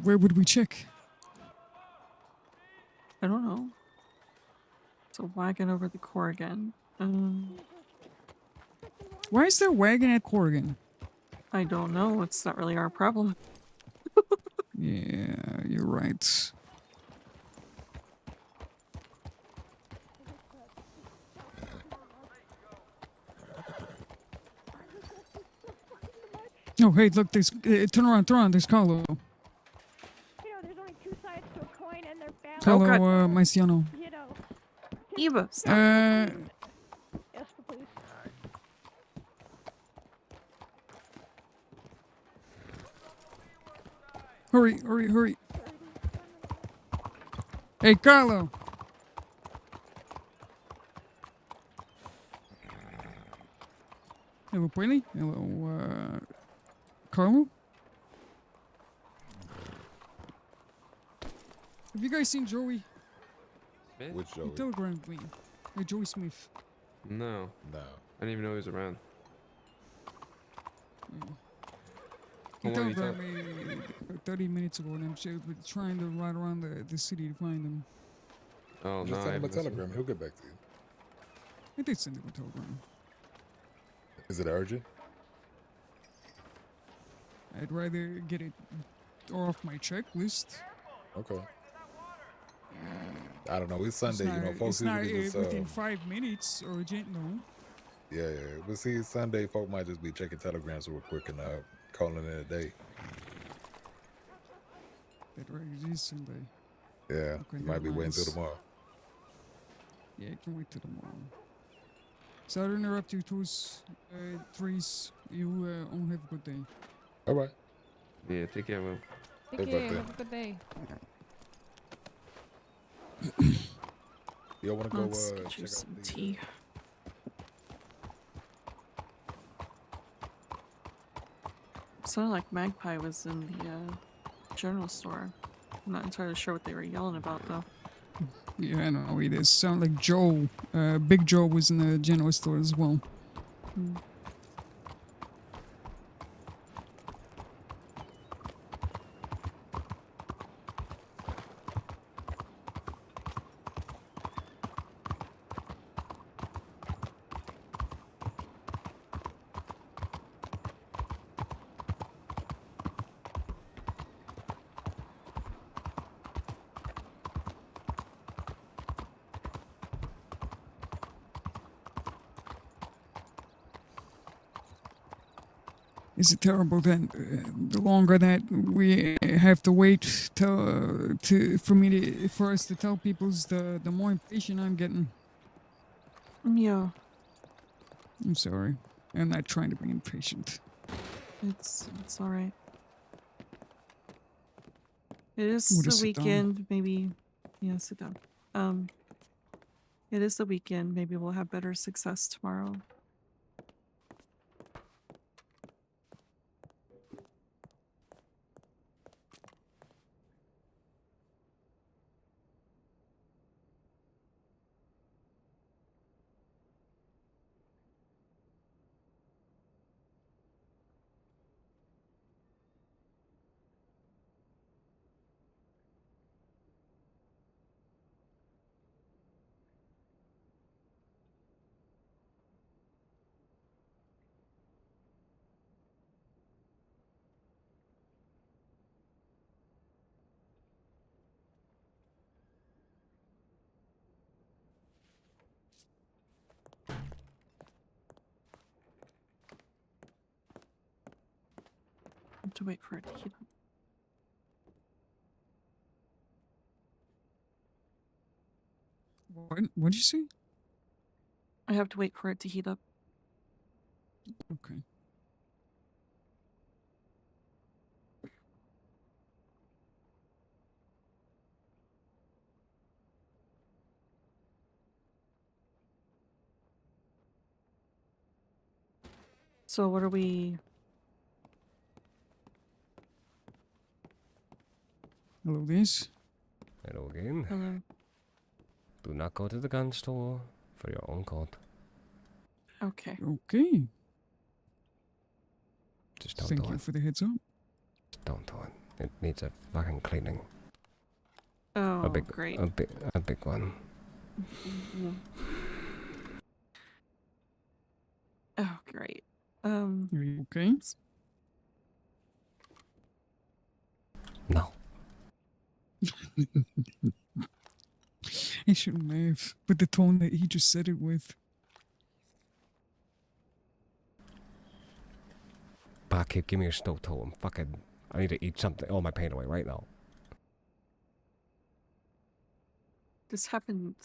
Where would we check? I don't know. It's a wagon over the Corrigan. Why is there a wagon at Corrigan? I don't know. It's not really our problem. Yeah, you're right. Oh, hey, look, there's... turn around, there's Carlo. You know, there's only two sides to a coin and they're balanced. Carlo, Marciano. You know. Eva, stop. Yes, please. Hurry. Hey, Carlo. Hello, Polly. Hello, Carlo. Have you guys seen Joey? Smith? Which He Joey? telegrammed me. Hey, Joey Smith. No. No. I didn't even know he was around. He How long you telegrammed me 30 minutes ago, and I'm trying to ride around the city to find him. Oh, Just no. send I him a haven't listened. telegram. He'll get back to you. I did send him a telegram. Is it urgent? I'd rather get it off my checklist. Okay. I don't know. It's Sunday, you know. Folks It's not usually just within 5 minutes urgent, no. yeah. But see, Sunday, folk might just be checking telegrams real quick and calling it a day. That right, it is Sunday. Yeah, Okay, you might be never waiting mind. till tomorrow. Yeah, I can wait till tomorrow. Sorry to interrupt you, twos, threes. You all have a good day. All right. Yeah, take care, Will. Take Hey, care. birthday. Have a good day. Y'all want to go Let's get check you out some the tea. Sounded like Magpie was in the general store. I'm not entirely sure what they were yelling about though. Yeah, I know it is. Sound like Joe. Big Joe was in the general store as well. Is it terrible that the longer that we have to wait for us to tell people's the more impatient I'm getting? Yeah, I'm sorry. I'm not trying to be impatient. it's alright. It is We'll the just sit down. weekend, maybe. Yeah, sit down. It is the weekend. Maybe we'll have better success tomorrow. to wait for it to heat up. What'd you say? I have to wait for it to heat up. Okay. So what are we... Hello, Liz. Hello again. Hello. Do not go to the gun store for your own good. Okay. Okay. Just don't Thank do you it. for the heads up. Just don't do it. It needs a fucking cleaning. Oh, great. A big one. Oh, great. Are you okay? No. I shouldn't laugh, but the tone that he just said it with. Barkeep, give me a stove toe. I need to eat something. All my pain away right now. This happened...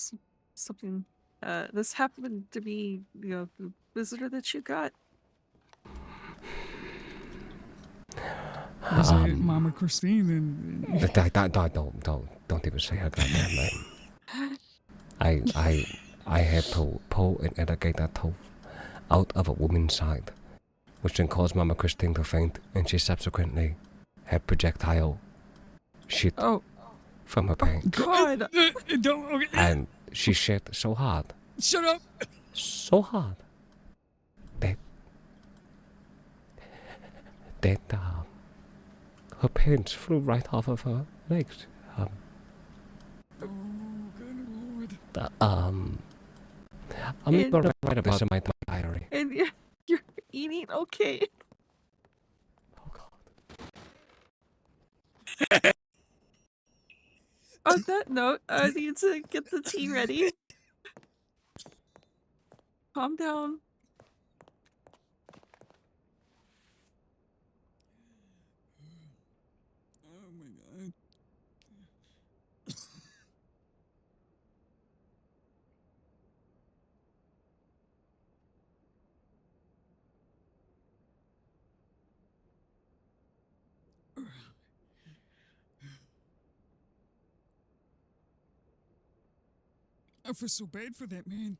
something... this happened to be, the visitor that you got. Was it Mama Christine and... Don't even say her goddamn name. I had to pull an alligator tooth out of a woman's side, which then caused Mama Christine to faint, and she subsequently had projectile shit from her pain. God! And she shit so hard. Shut up! So hard. That her pants flew right off of her legs. I'm gonna write about this in my diary. And you're eating okay. On that note, I need to get the tea ready. Calm down. Oh my god. I feel so bad for that man.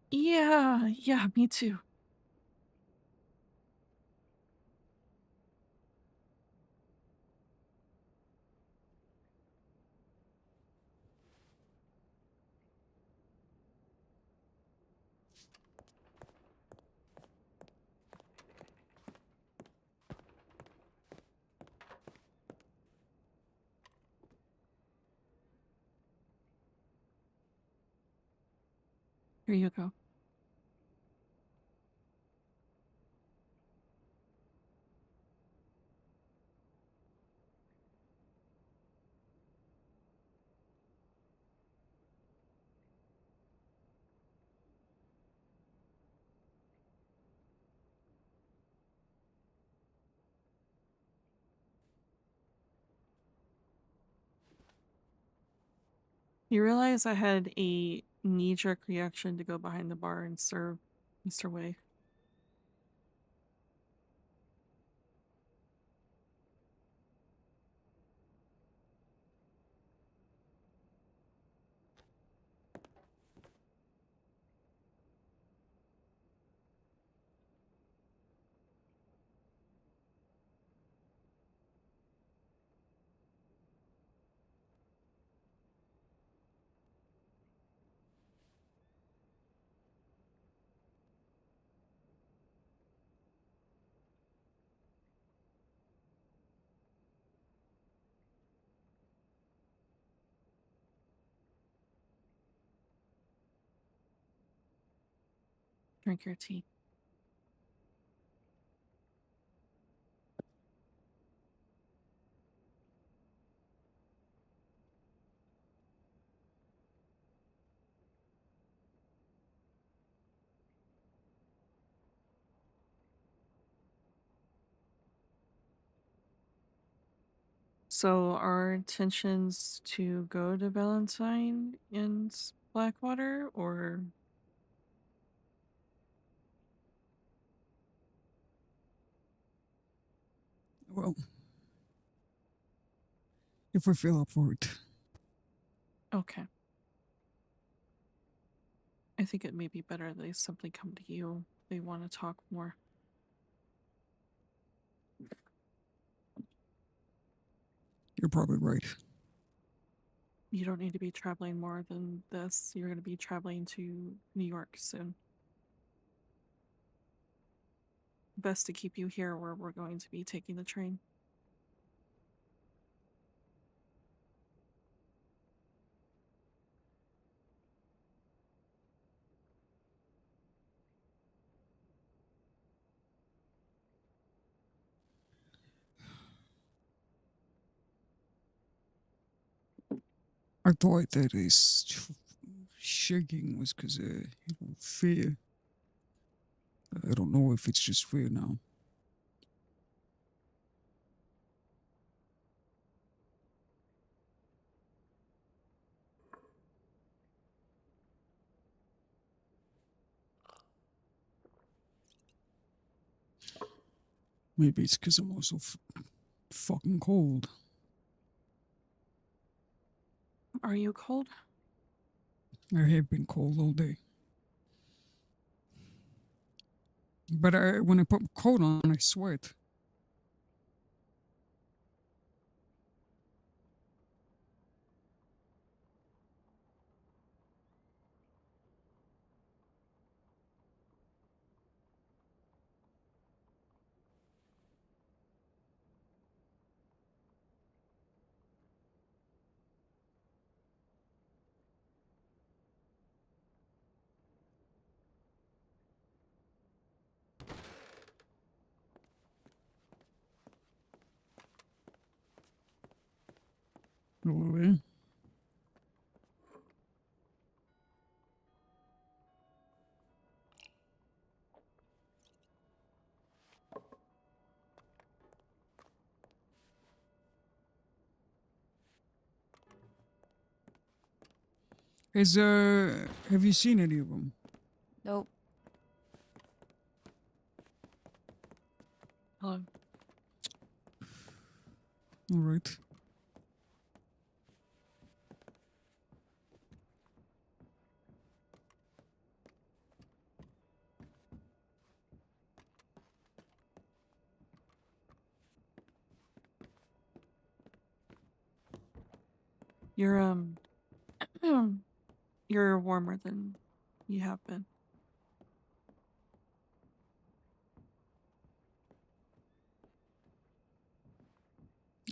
Yeah, me too. Here you go. You realize I had a knee-jerk reaction to go behind the bar and serve Mr. Wei. Drink your tea. So our intentions to go to Valentine and Blackwater, or Well, if we feel up for it. okay. I think it may be better they simply come to you. They want to talk more. You're probably right. You don't need to be traveling more than this. You're going to be traveling to New York soon. Best to keep you here where we're going to be taking the train. I thought that his shaking was because of fear. I don't know if it's just fear now. Maybe it's because I'm also fucking cold. Are you cold? I have been cold all day. But when I put coat on, I sweat. Hello there. Have you seen any of them? Nope. Hello. All right. You're you're warmer than you have been.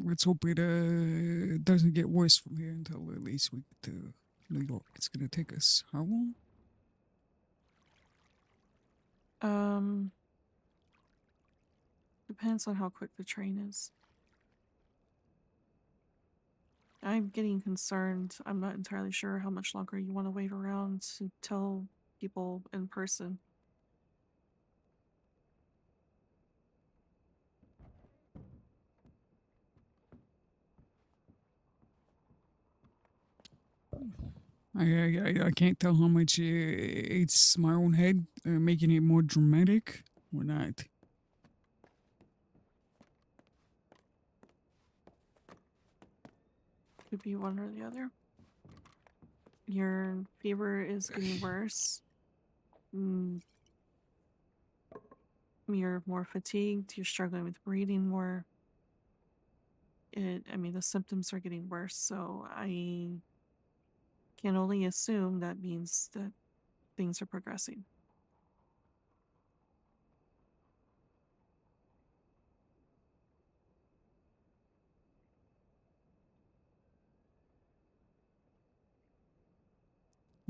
Let's hope it doesn't get worse from here until at least we get to New York. It's gonna take us how long? Depends on how quick the train is. I'm getting concerned. I'm not entirely sure how much longer you want to wait around to tell people in person. I can't tell how much it's my own head making it more dramatic or not. Could be one or the other. Your fever is getting worse. You're more fatigued. You're struggling with breathing more. I mean, the symptoms are getting worse, so I can only assume that means that things are progressing.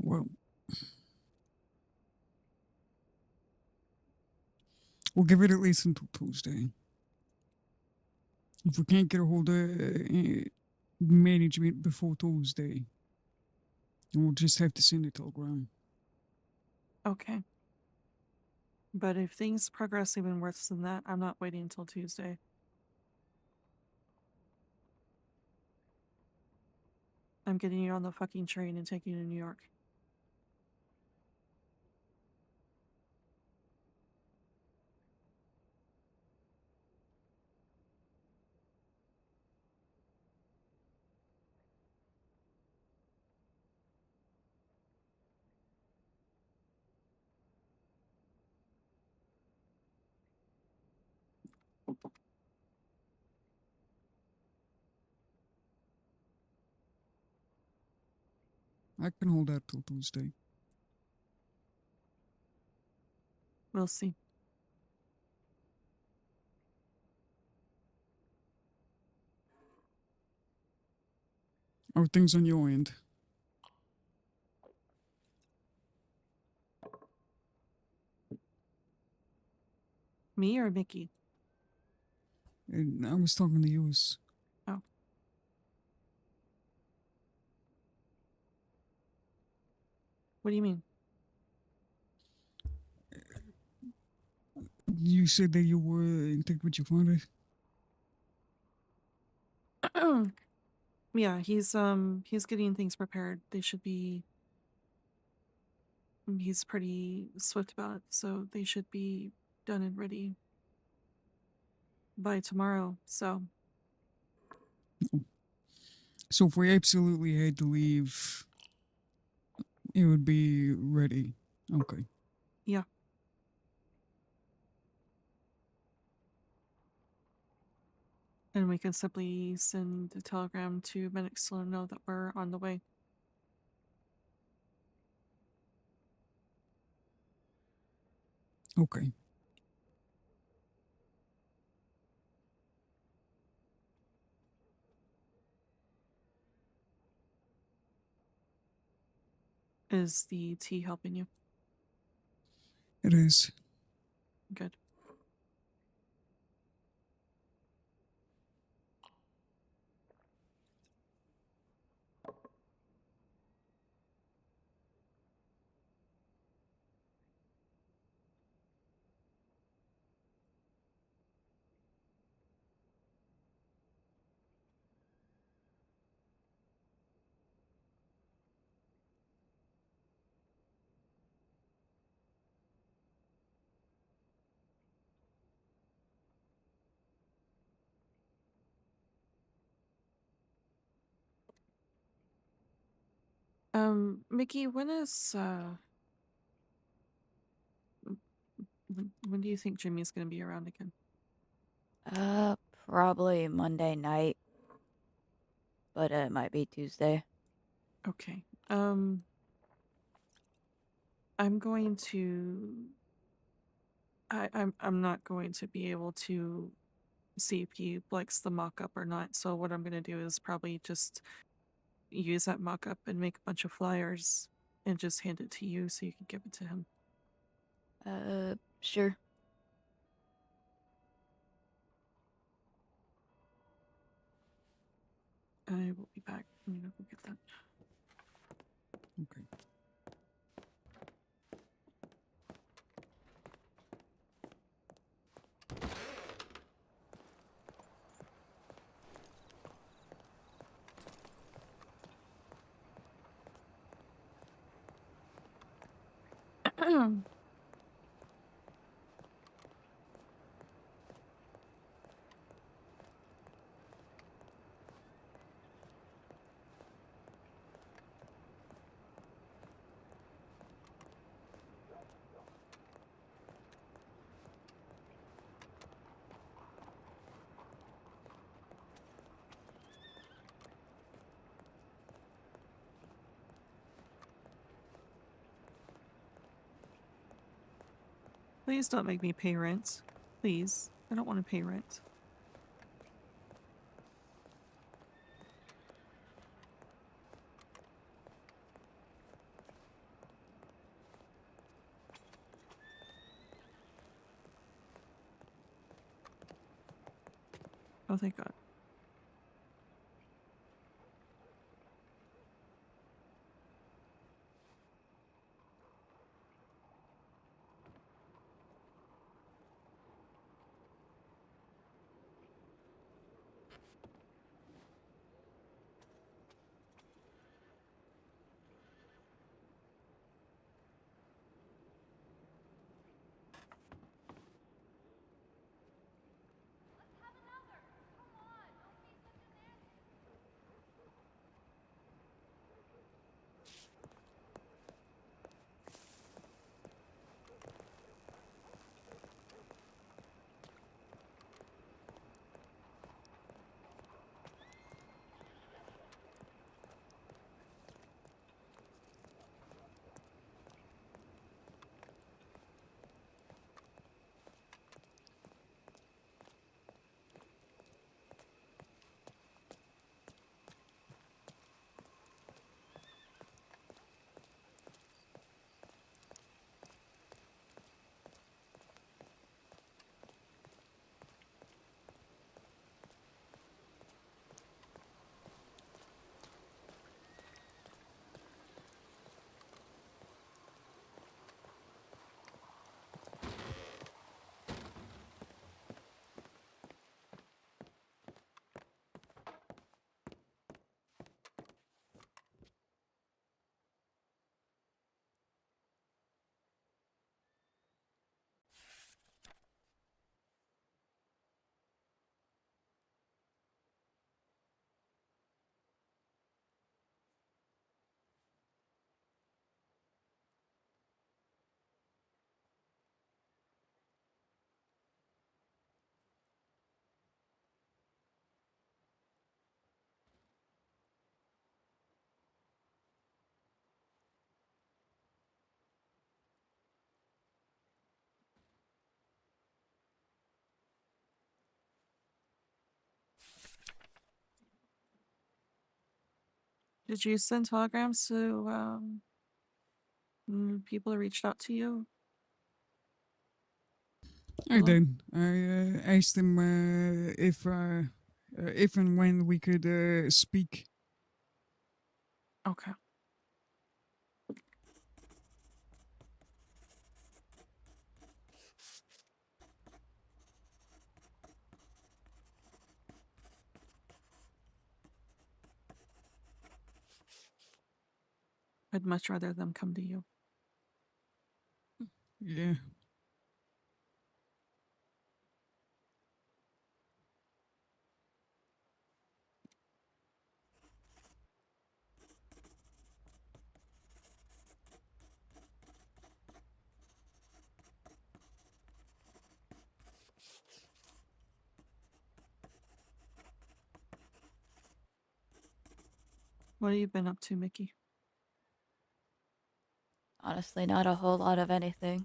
Well, we'll give it at least until Tuesday. If we can't get a hold of management before Tuesday, then we'll just have to send a telegram. Okay. But if things progress even worse than that, I'm not waiting until Tuesday. I'm getting you on the fucking train and taking you to New York. I can hold out till Tuesday. We'll see. How are things on your end? Me or Mickey? And I was talking to you. Oh. What do you mean? You said that you were in touch with your father. Yeah, he's getting things prepared. They should be. He's pretty swift about it, so they should be done and ready by tomorrow. So. So if we absolutely had to leave, it would be ready. Okay. Yeah. And we can simply send a telegram to medics to let them know that we're on the way. Okay. Is the tea helping you? It is. Good. Mickey, when do you think Jimmy's gonna be around again? Probably Monday night, but it might be Tuesday. Okay. I'm going to. I'm not going to be able to see if he likes the mock-up or not. So what I'm gonna do is probably just use that mock-up and make a bunch of flyers and just hand it to you so you can give it to him. Sure. I will be back. I'm gonna go get that. Okay. Please don't make me pay rent. Please. I don't want to pay rent. Oh, thank God. Did you send telegrams to people who reached out to you? I Hello? did. I asked them if and when we could speak. Okay. I'd much rather them come to you. Yeah. What have you been up to, Mickey? Honestly, not a whole lot of anything.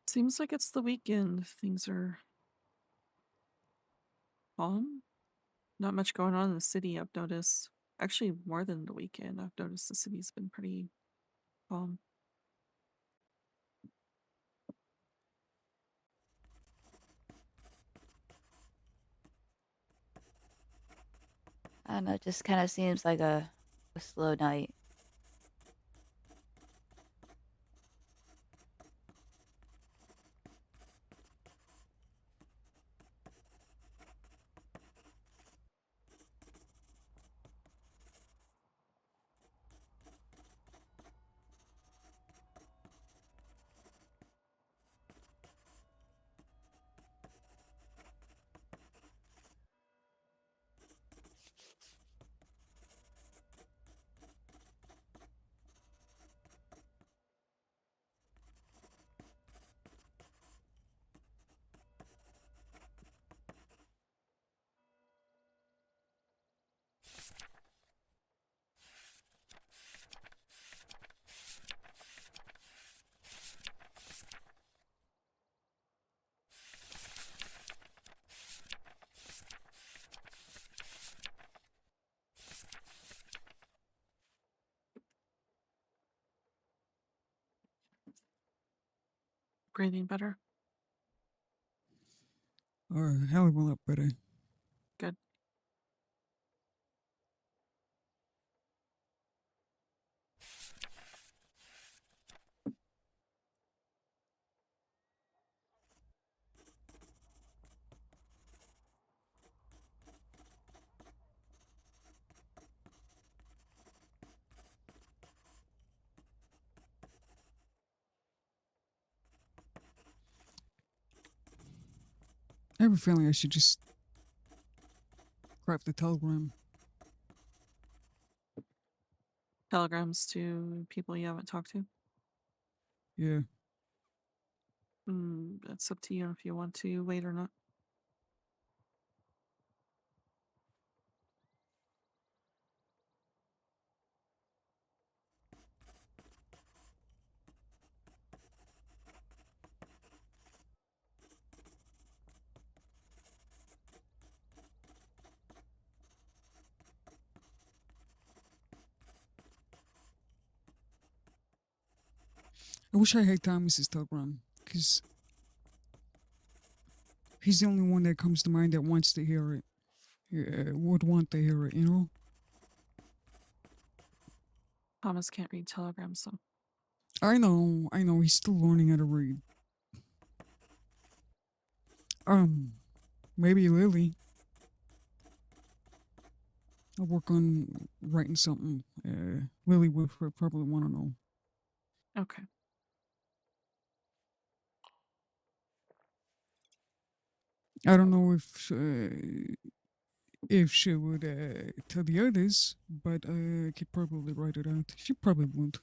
Seems like it's the weekend. Things are calm. Not much going on in the city, I've noticed. Actually, more than the weekend, I've noticed the city's been pretty calm. I don't know, it just kind of seems like a slow night. Breathing better? Hell of a lot better. Good. I have a feeling I should just craft the telegram. Telegrams to people you haven't talked to? Yeah. That's up to you if you want to wait or not. I wish I had Thomas's telegram, because he's the only one that comes to mind that wants to hear it. Would want to hear it, you know? Thomas can't read telegrams, so. I know, he's still learning how to read. Maybe Lily. I'll work on writing something. Lily would probably want to know. Okay. I don't know if if she would tell the others, but I could probably write it out. She probably won't.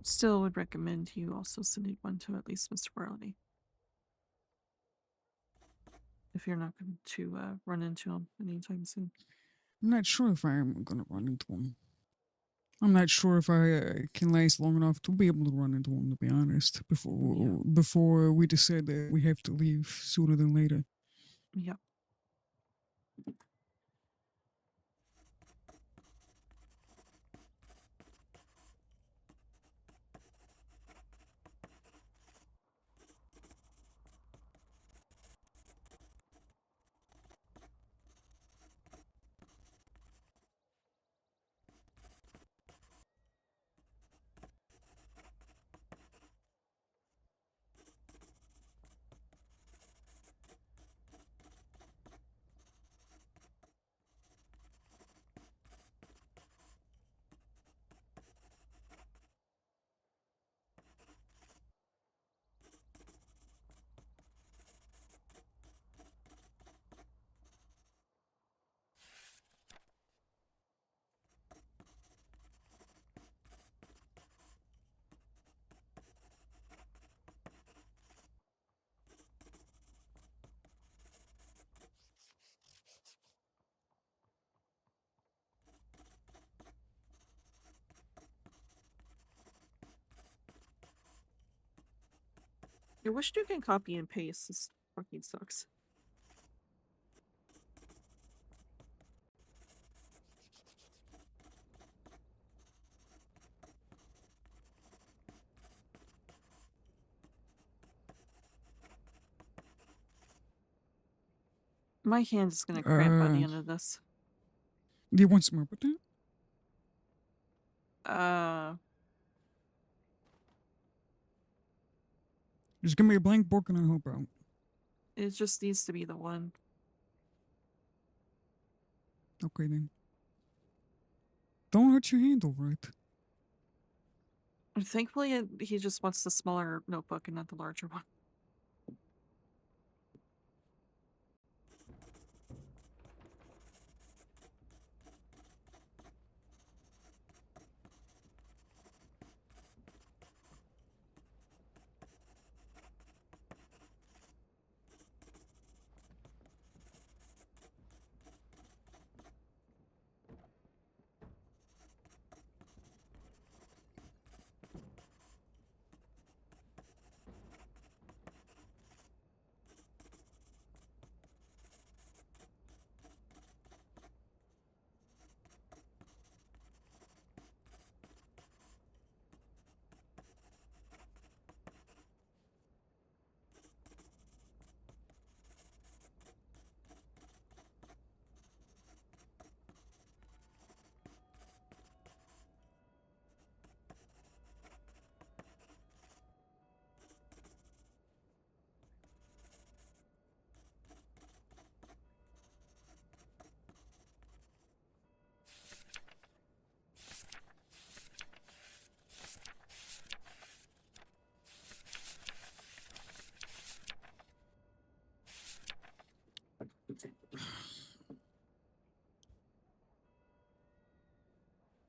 Still would recommend you also sending one to at least Mr. Barley. If you're not going to run into him anytime soon. I'm not sure if I'm gonna run into him. I'm not sure if I can last long enough to be able to run into him, to be honest, before we decide that we have to leave sooner than later. Yeah. I wish you can copy and paste. This fucking sucks. My hand is gonna cramp by the end of this. Do you want some more with that? Just give me a blank book and I'll help out. It just needs to be the one. Okay then. Don't hurt your hand over it. Thankfully, he just wants the smaller notebook and not the larger one.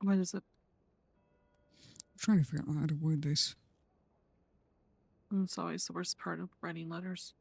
What is it? I'm trying to figure out how to word this. It's always the worst part of writing letters.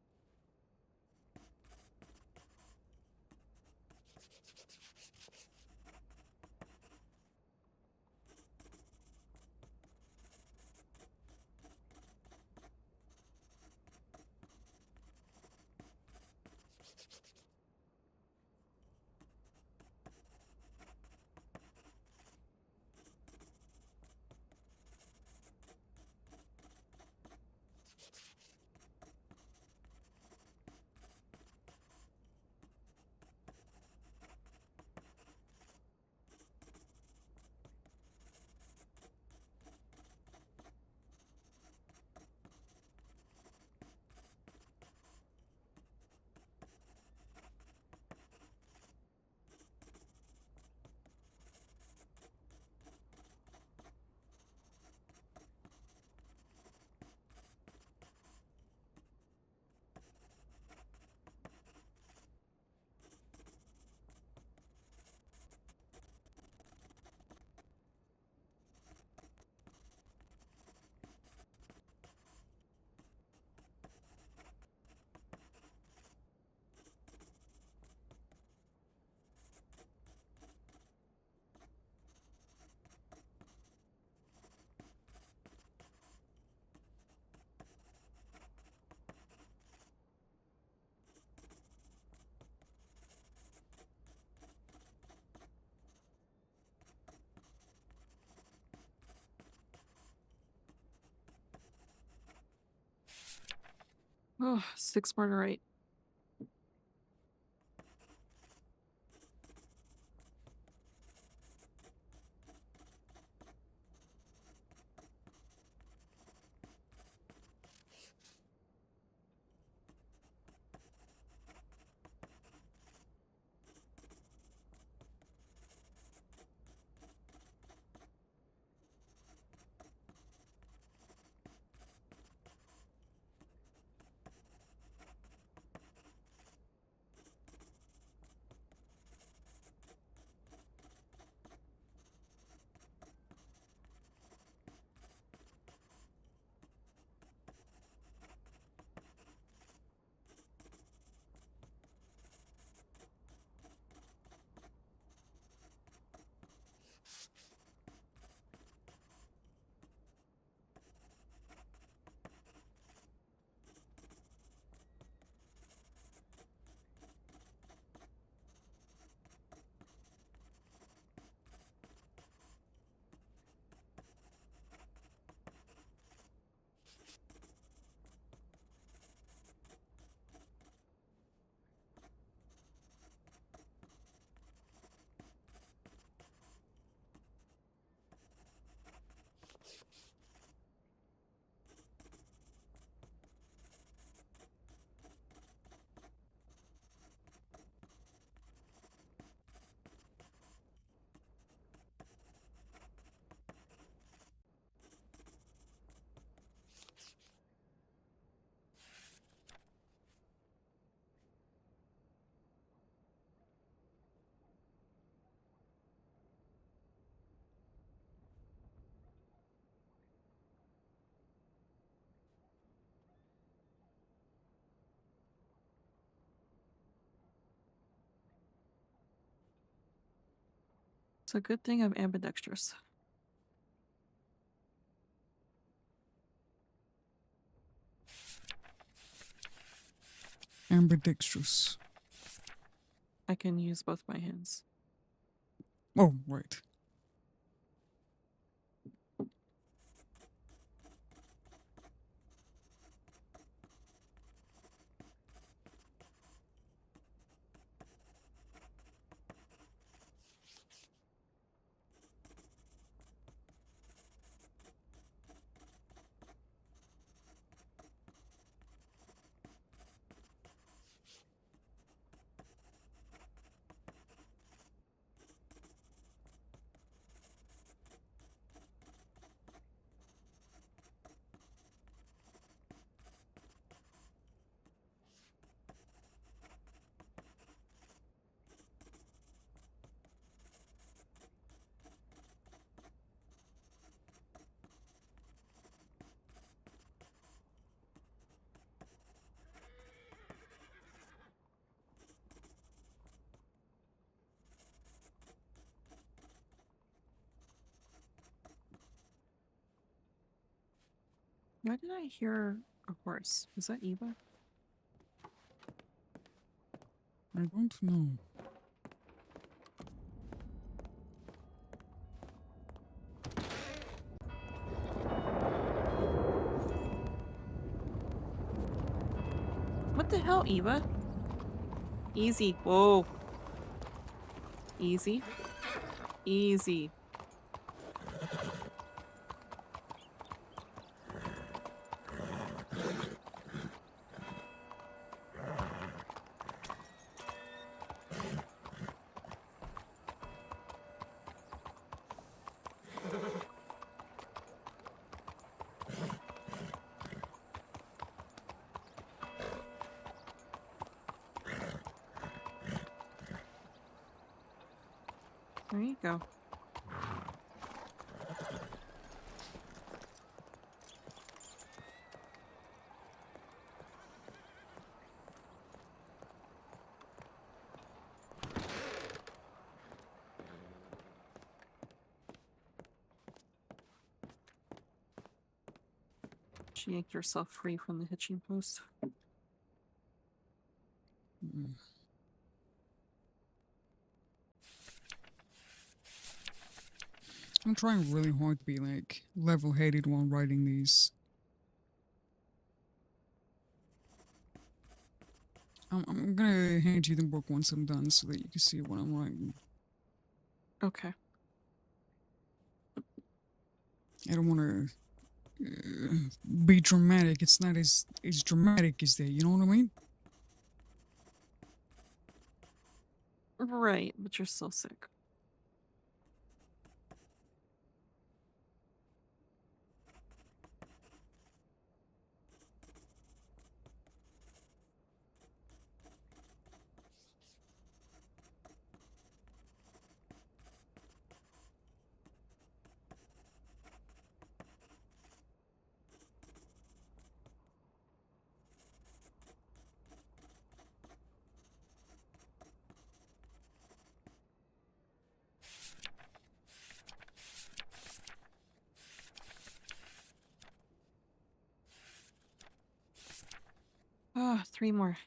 Oh, 6 more to write. It's a good thing I'm ambidextrous. Ambidextrous. I can use both my hands. Oh, right. Why did I hear a horse? Was that Eva? I don't know. What the hell, Eva? Easy. Whoa. Easy. Easy. There you go. She yanked herself free from the hitching post. I'm trying really hard to be like level-headed while writing these. I'm gonna hand you the book once I'm done so that you can see what I'm writing. Okay. I don't want to be dramatic. It's not as dramatic as that. You know what I mean? Right, but you're still sick. Ah, 3 more.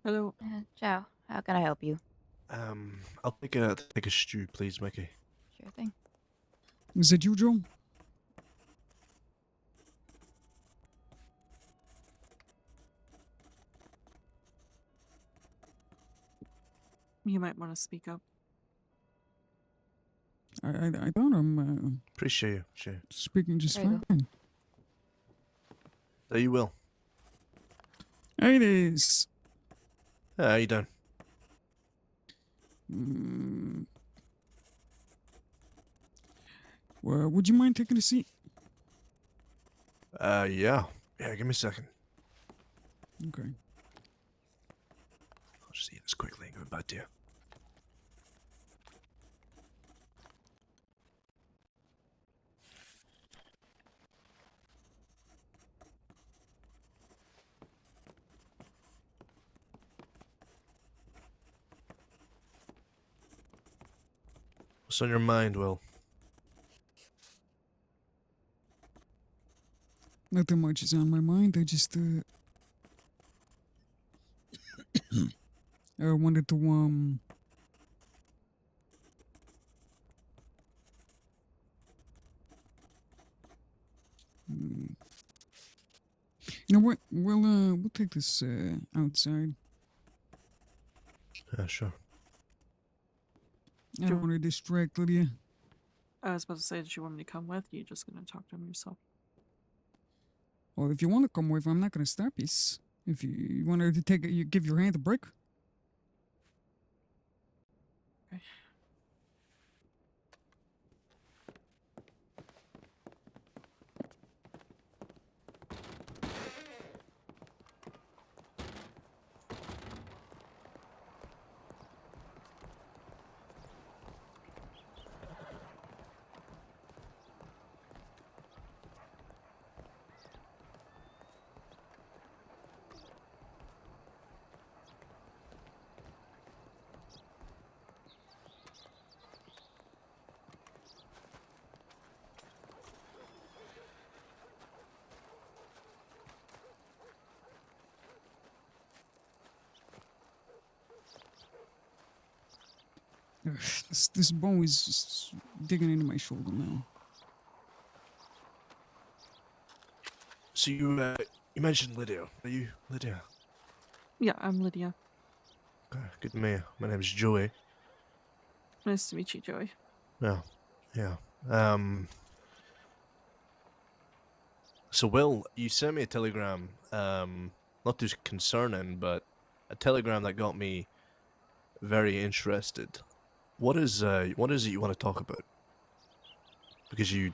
Hello. Ciao. How can I help you? I'll take a stew, please, Mickey. Sure thing. Is that you, Joe? You might want to speak up. I thought I'm Appreciate you. Sure. speaking just There you fine. There you will. It is. How you doing? Would you mind taking a seat? Yeah. Yeah, give me a second. Okay. I'll just eat this quickly and go back to you. What's on your mind, Will? Nothing much is on my mind. I just I wanted to you know what? We'll take this outside. Yeah, sure. I don't want to distract Lydia. I was about to say, did you want me to come with? You're just gonna talk to him yourself. Well, if you want to come with, I'm not going to stop you. If you want to take it, you give your hand a break. Okay. Ugh, this bone is just digging into my shoulder now. So you mentioned Lydia. Are you Lydia? Yeah, I'm Lydia. Okay, good to meet you. My name's Joey. Nice to meet you, Joey. Yeah. So Will, you sent me a telegram, not too concerning, but a telegram that got me very interested. What is it you want to talk about? Because you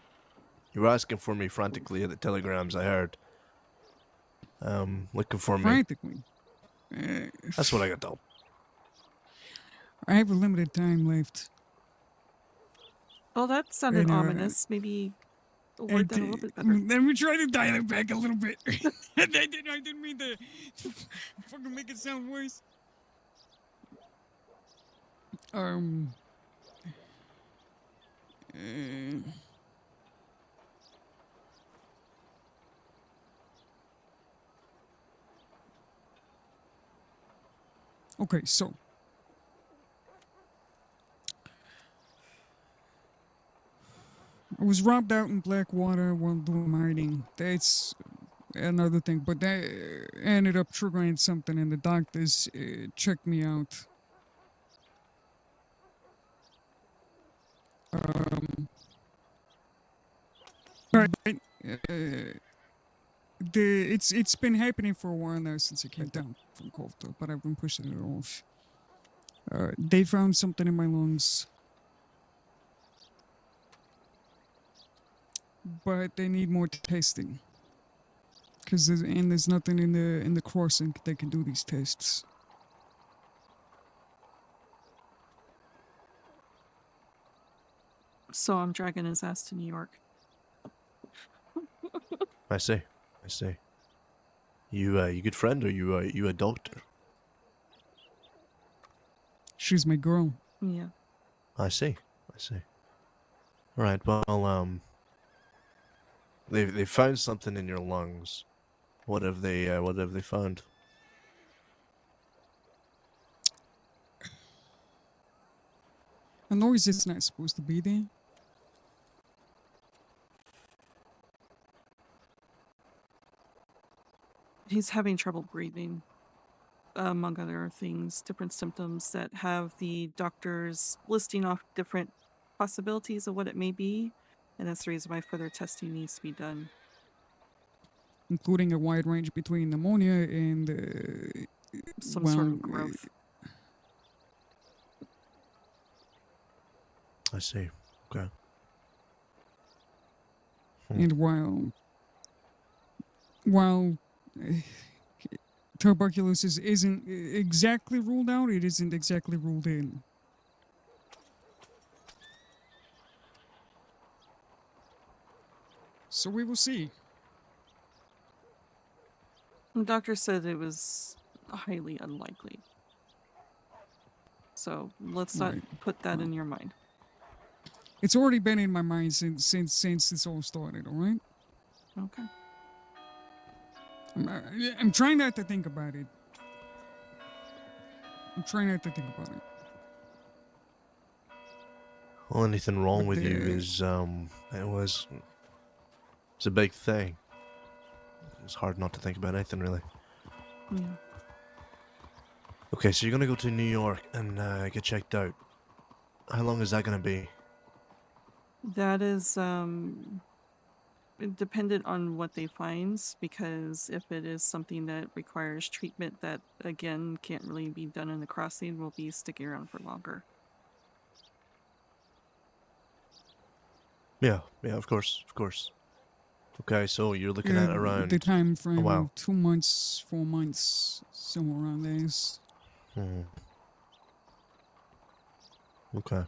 were asking for me frantically at the telegrams I heard. Looking for me. Frantically. That's what I got told. I have a limited time left. Well, that sounded And, ominous. Maybe word that a little bit better. Let me try to dial it back a little bit. I didn't mean to fucking make it sound worse. Okay, so I was robbed out in Blackwater while doing hiding. That's another thing, but that ended up triggering something, and the doctors checked me out. Right. It's been happening for a while now since I came down from Colter, but I've been pushing it off. They found something in my lungs, but they need more testing. Cause there's nothing in the crossing that can do these tests. So I'm dragging his ass to New York. I see. You good friend, or you a doctor? She's my girl. Yeah. I see. All right. Well, they found something in your lungs. What have they found? A noise is not supposed to be there. He's having trouble breathing, among other things, different symptoms that have the doctors listing off different possibilities of what it may be, and that's the reason why further testing needs to be done. Including a wide range between pneumonia and Some sort of growth. I see. Okay. And while tuberculosis isn't exactly ruled out, it isn't exactly ruled in. So we will see. The doctor said it was highly unlikely. So let's not put that in your mind. It's already been in my mind since this all started, alright? Okay. I'm trying not to think about it. I'm trying not to think about it. Well, anything wrong But with you is, it's a big thing. It's hard not to think about anything, really. Yeah. Okay, so you're gonna go to New York and get checked out. How long is that gonna be? That is dependent on what they find, because if it is something that requires treatment that again can't really be done in the crossing, we'll be sticking around for longer. Yeah, of course. Okay, so you're looking at around the time frame Oh, wow. of 2 months, 4 months, somewhere around there. Okay.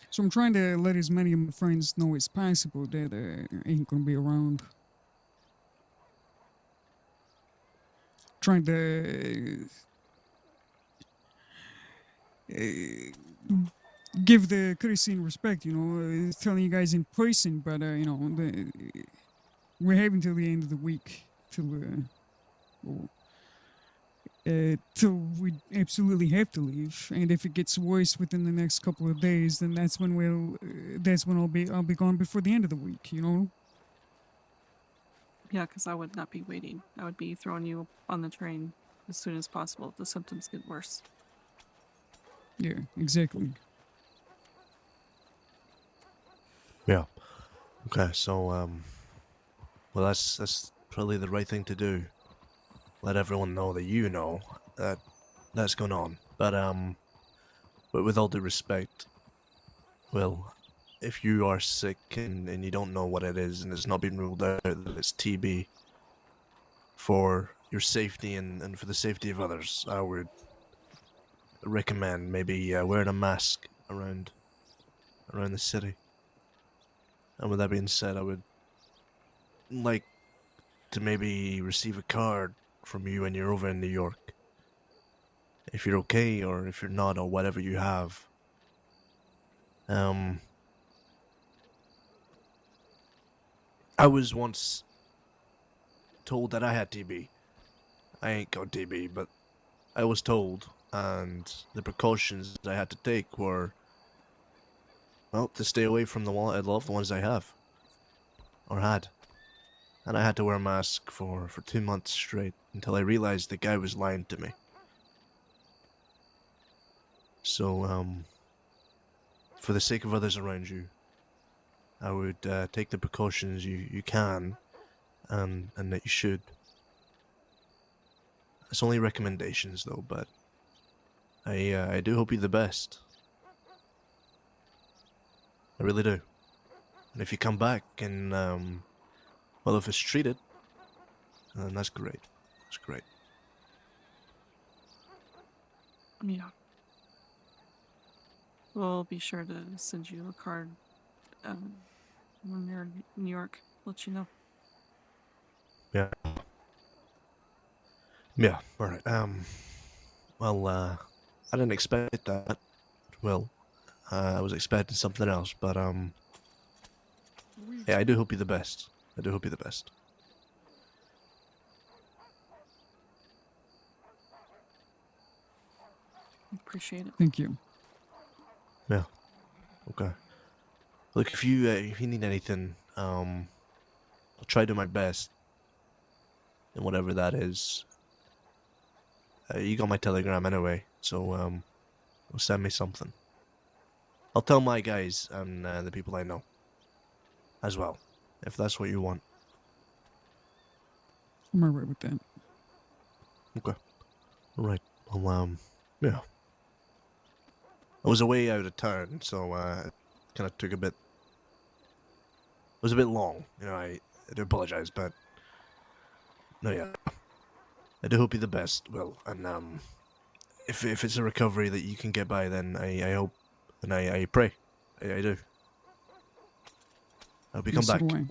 So I'm trying to let as many of my friends know as possible that ain't gonna be around. Trying to give the courtesy and respect, telling you guys in person, but we're having till the end of the week till we absolutely have to leave. And if it gets worse within the next couple of days, then that's when I'll be gone before the end of the week. Yeah, because I would not be waiting. I would be throwing you on the train as soon as possible if the symptoms get worse. Yeah, exactly. Yeah. Okay, so well, that's probably the right thing to do. Let everyone know that you know that that's going on. But with all due respect, well, if you are sick and you don't know what it is and it's not been ruled out that it's TB, for your safety and for the safety of others, I would recommend maybe wearing a mask around the city. And with that being said, I would like to maybe receive a card from you when you're over in New York. If you're okay, or if you're not, or whatever you have. I was once told that I had TB. I ain't got TB, but I was told, and the precautions I had to take were, well, to stay away from the loved ones I have, or had. And I had to wear a mask for 2 months straight, until I realized the guy was lying to me. So, for the sake of others around you, I would take the precautions you can, and that you should. It's only recommendations, though, but I do hope you're the best. I really do. And if you come back and, well, if it's treated, then that's great. That's great. Yeah. We'll be sure to send you a card when you're in New York. Let you know. Yeah. Yeah, alright. Well, I didn't expect that. Well, I was expecting something else, but, yeah, I do hope you're the best. I do hope you're the best. Appreciate it. Thank you. Yeah. Okay. Look, if you need anything, I'll try to do my best. And whatever that is. You got my telegram anyway, so, send me something. I'll tell my guys and the people I know. As well. If that's what you want. I'm alright with that. Okay. Alright. Well, yeah. I was away out of town, so kind of took a bit. It was a bit long, you know. I do apologize, but no, yeah. I do hope you the best, Will, and if it's a recovery that you can get by, then I hope, and I pray, I do. I hope you come Yes, so back. do I.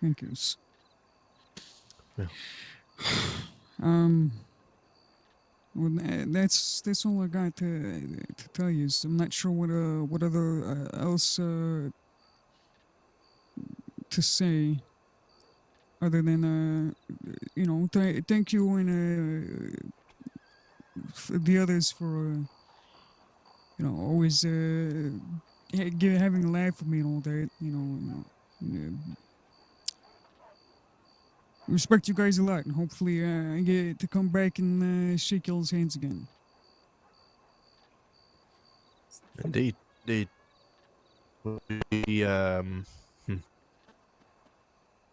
Thank yous. Yeah. Well, that's all I got to tell you. I'm not sure what other else to say other than thank you and for the others for always having a laugh with me and all that. Respect you guys a lot, and hopefully I get to come back and shake y'all's hands again. Indeed. We,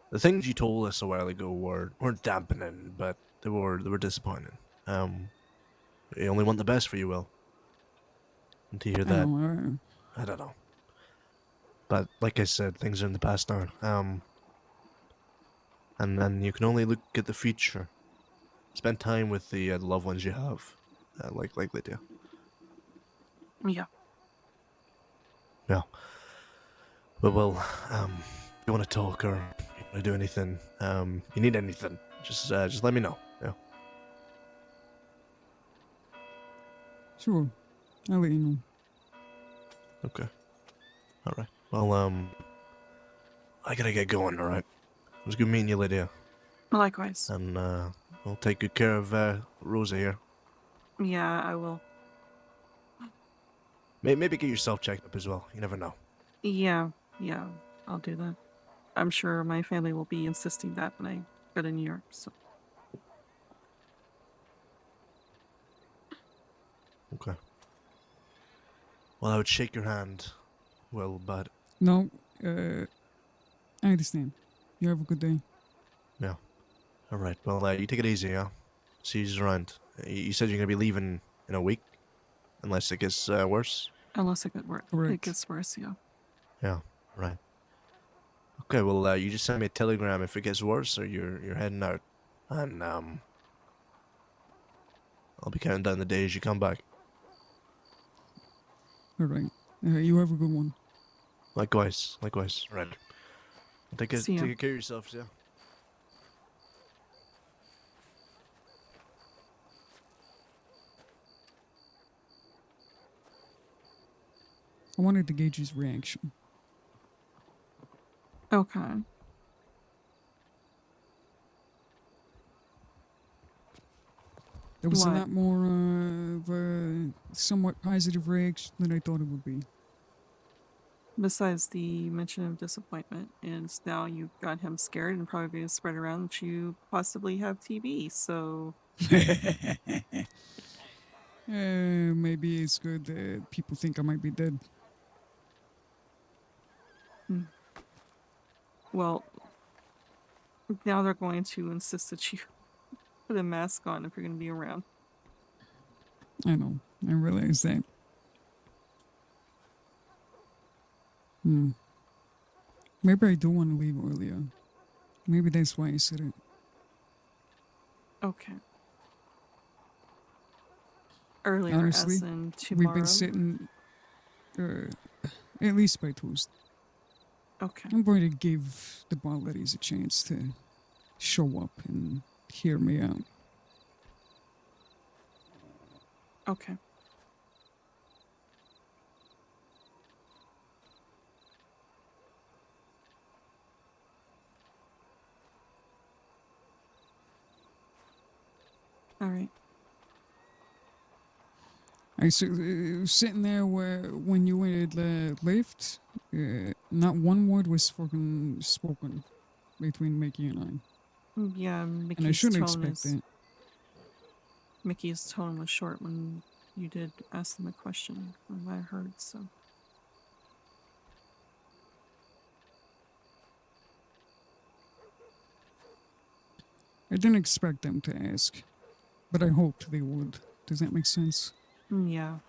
the things you told us a while ago weren't dampening, but they were disappointing. We only want the best for you, Will. And to hear that, I don't know. But like I said, things are in the past now. And then you can only look at the future. Spend time with the loved ones you have, like Lydia. Yeah. Yeah. But Will, if you want to talk or you want to do anything, you need anything, just let me know. Yeah. Sure, I'll let you know. Okay. All right. Well, I gotta get going. All right. It was good meeting you, Lydia. Likewise. And I'll take good care of Rosa here. Yeah, I will. Maybe get yourself checked up as well. You never know. Yeah, I'll do that. I'm sure my family will be insisting that when I go to New York, so. Okay. Well, I would shake your hand, Will, but... No, I understand. You have a good day. Yeah. All right. Well, you take it easy, yeah? See you around. You said you're going to be leaving in a week? Unless it gets worse? Unless it gets worse, yeah. Yeah, right. Okay, well, you just send me a telegram if it gets worse or you're heading out. And, I'll be counting down the days you come back. All right. You have a good one. Likewise. Right. Take care of yourselves, yeah? I wanted to gauge his reaction. Okay. There was a What? lot more of a somewhat positive reaction than I thought it would be. Besides the mention of disappointment, and now you've got him scared and probably going to spread around that you possibly have TB, so... Maybe it's good that people think I might be dead. Well, now they're going to insist that you put a mask on if you're going to be around. I know. I realize that. Maybe I do want to leave earlier. Maybe that's why I said it. Okay. Earlier, Honestly, as in tomorrow? we've been sitting at least by Tuesday. Okay. I'm going to give the bar ladies a chance to show up and hear me out. Okay. All right. I was sitting there when you had left, not one word was spoken between Mickey and I. Yeah, Mickey's and I shouldn't tone expect that. Mickey's tone was short when you did ask them a question, from what I heard, so. I didn't expect them to ask, but I hoped they would. Does that make sense? Yeah.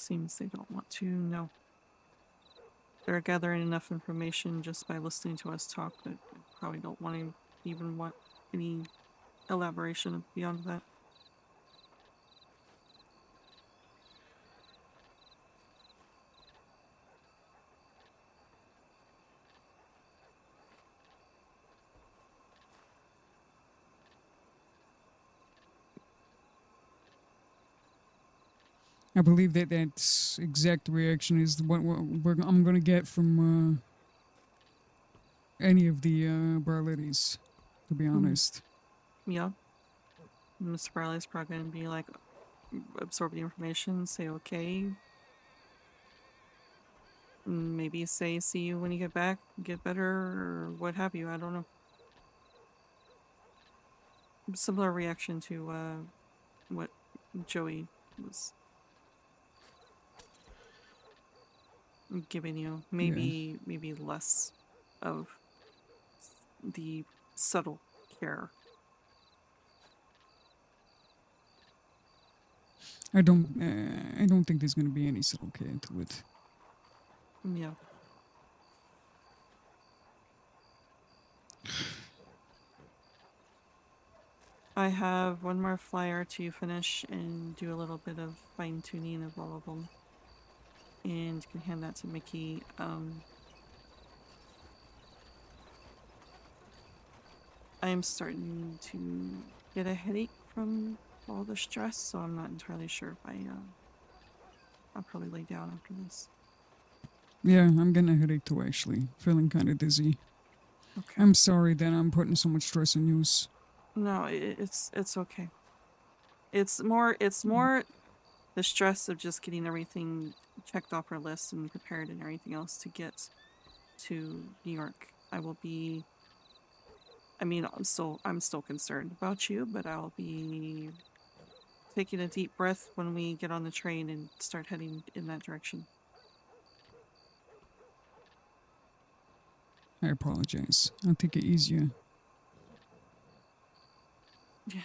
Seems they don't want to know. They're gathering enough information just by listening to us talk that they probably don't want to even want any elaboration beyond that. I believe that that's exact reaction is what I'm gonna get from any of the Barlettis, to be honest. Yeah. Mr. Barley's probably going to be like, absorb the information, say okay. Maybe say see you when you get back, get better, or what have you, I don't know. Similar reaction to what Joey was giving you. Maybe less of the subtle care. I don't think there's gonna be any subtle care to it. Yeah. I have one more flyer to finish and do a little bit of fine tuning of all of them. And you can hand that to Mickey. I'm starting to get a headache from all the stress, so I'm not entirely sure if I'll probably lay down after this. Yeah, I'm getting a headache too, actually. Feeling kind of dizzy. Okay. I'm sorry that I'm putting so much stress on you. No, it's okay. It's more the stress of just getting everything checked off our list and prepared and everything else to get to New York. I'm still concerned about you, but I'll be taking a deep breath when we get on the train and start heading in that direction. I apologize. I'll take it easier. Yeah.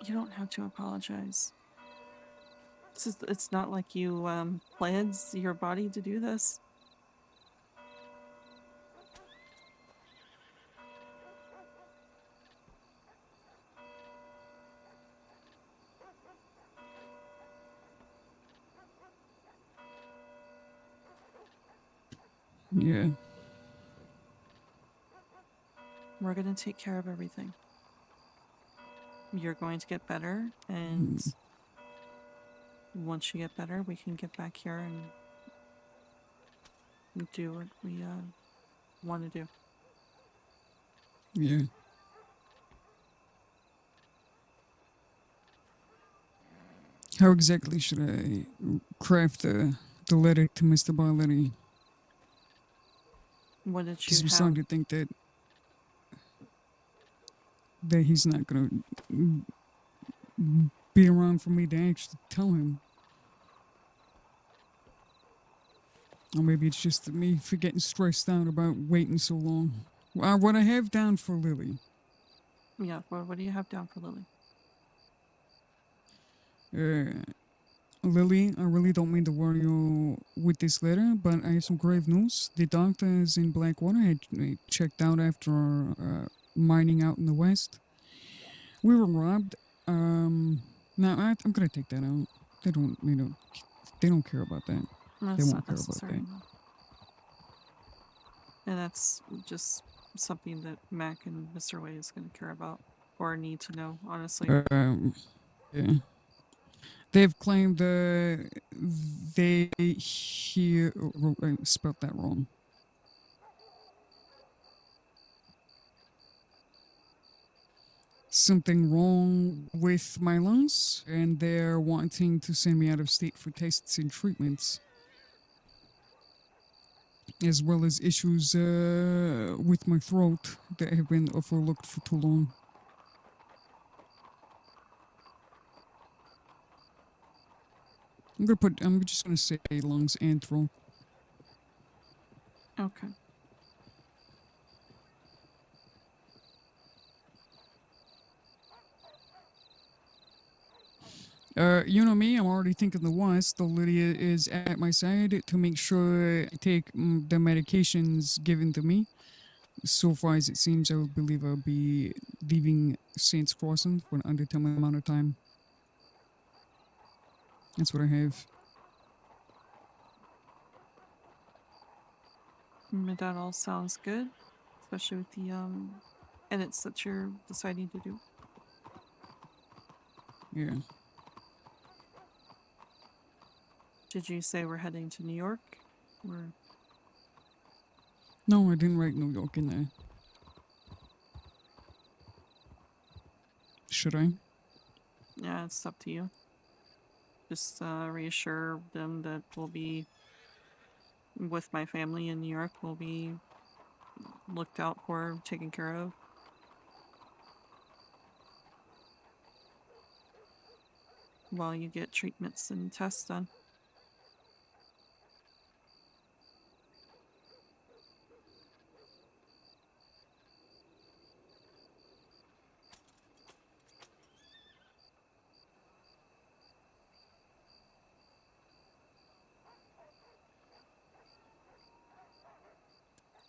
You don't have to apologize. It's not like you cleanse your body to do this. Yeah. We're gonna take care of everything. You're going to get better, and once you get better, we can get back here and do what we want to do. Yeah. How exactly should I craft the letter to Mr. Barletti? What did you Because I'm have? starting to think that he's not gonna be around for me to actually tell him. Or maybe it's just me for getting stressed out about waiting so long. What I have down for Lily. Yeah, what do you have down for Lily? Lily, I really don't mean to worry you with this letter, but I have some grave news. The doctors in Blackwater had checked out after mining out in the west. We were robbed. No, I'm gonna take that out. They don't care about that. They That's won't not care about necessary. that. No. And that's just something that Mac and Mr. Wade is going to care about or need to know, honestly. Yeah. They've claimed they hear. I spelled that wrong. Something wrong with my lungs, and they're wanting to send me out of state for tests and treatments, as well as issues with my throat that have been overlooked for too long. I'm just gonna say lungs and throat. Okay. You know me, I'm already thinking the worst, though Lydia is at my side to make sure I take the medications given to me. So far as it seems, I would believe I'll be leaving Saints Crossing for an undetermined amount of time. That's what I have. That all sounds good, especially with the edits that you're deciding to do. Yeah. Did you say we're heading to New York? Or No, I didn't write New York in there. Should I? yeah, it's up to you. Just reassure them that we'll be with my family in New York. We'll be looked out for, taken care of. While you get treatments and tests done.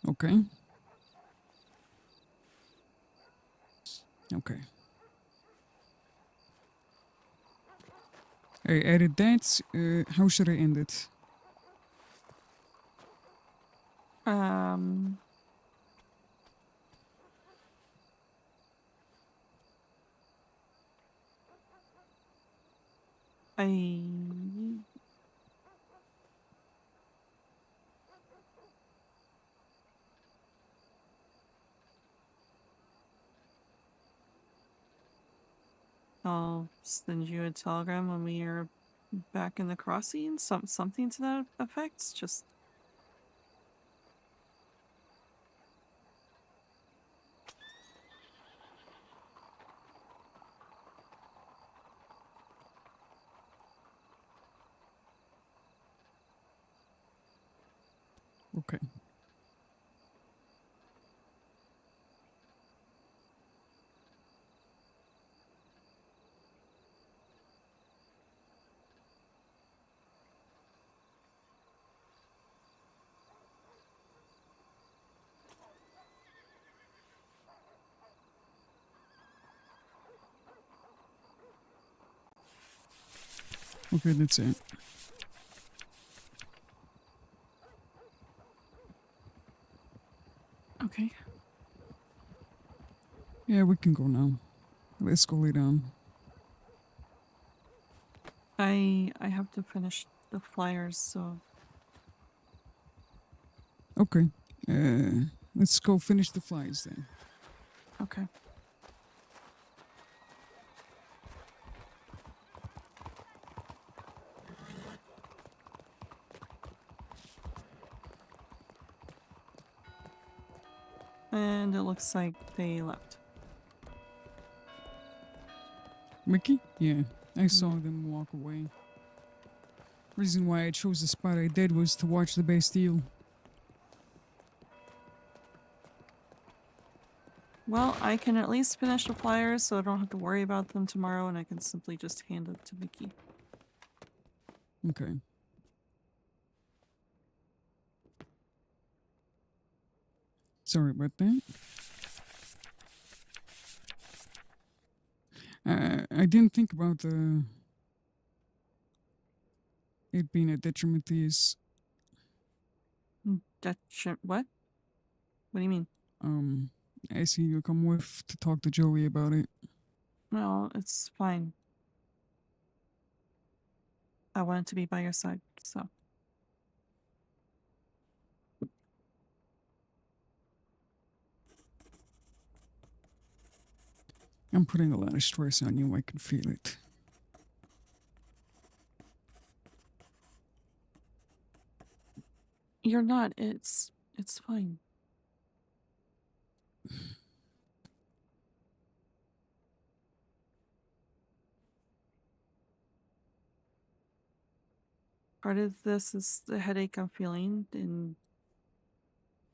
Okay. Okay. I added that. How should I end it? I'll send you a telegram when we are back in the crossing. Something to that effect. Just Okay. Okay, that's it. okay. Yeah, we can go now. Let's go lay down. I have to finish the flyers, so Okay. Let's go finish the flies then. okay. And it looks like they left. Mickey? Yeah, I saw them walk away. Reason why I chose the spot I did was to watch the Bastille. Well, I can at least finish the flyers so I don't have to worry about them tomorrow, and I can simply just hand it to Mickey. Okay. Sorry about that. I didn't think about it being a detriment to his. What? What do you mean? I see you come with to talk to Joey about it. No, it's fine. I wanted to be by your side, so. I'm putting a lot of stress on you. I can feel it. You're not. It's fine. Part of this is the headache I'm feeling, and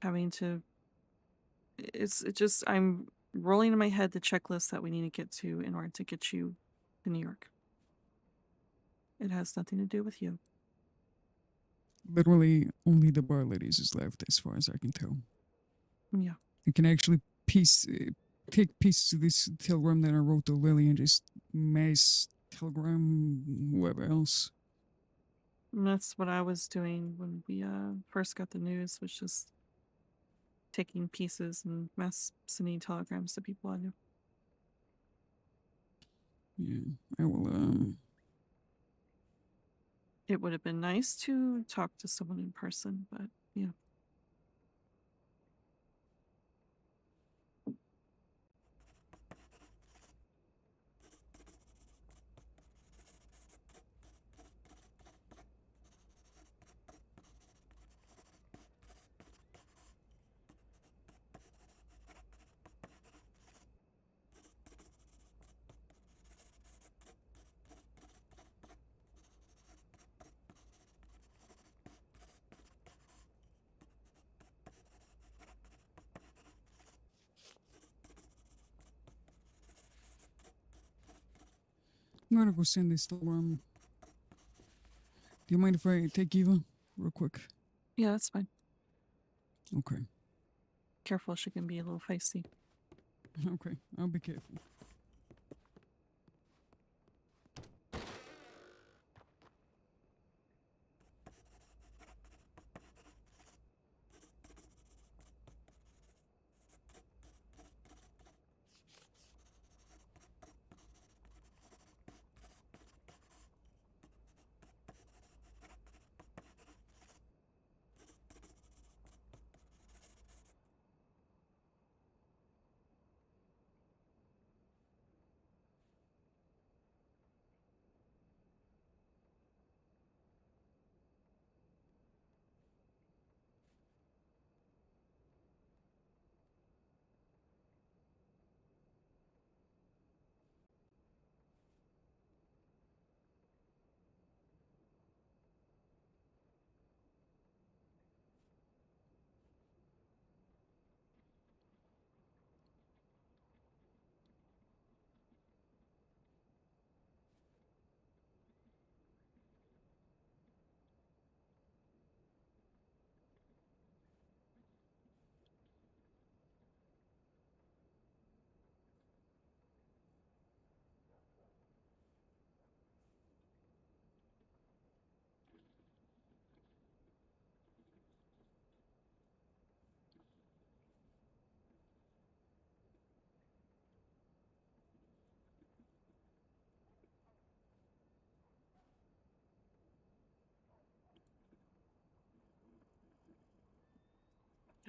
having to. It's just I'm rolling in my head the checklist that we need to get to in order to get you to New York. It has nothing to do with you. Literally, only the bar ladies is left, as far as I can tell. Yeah. I can actually take pieces of this telegram that I wrote to Lily and just mass telegram whoever else. And that's what I was doing when we first got the news, was just taking pieces and mass sending telegrams to people I knew. Yeah, I will, It would have been nice to talk to someone in person, but yeah. I'm gonna go send this telegram. Do you mind if I take Eva real quick? Yeah, that's fine. Okay. Careful, she can be a little feisty. Okay, I'll be careful.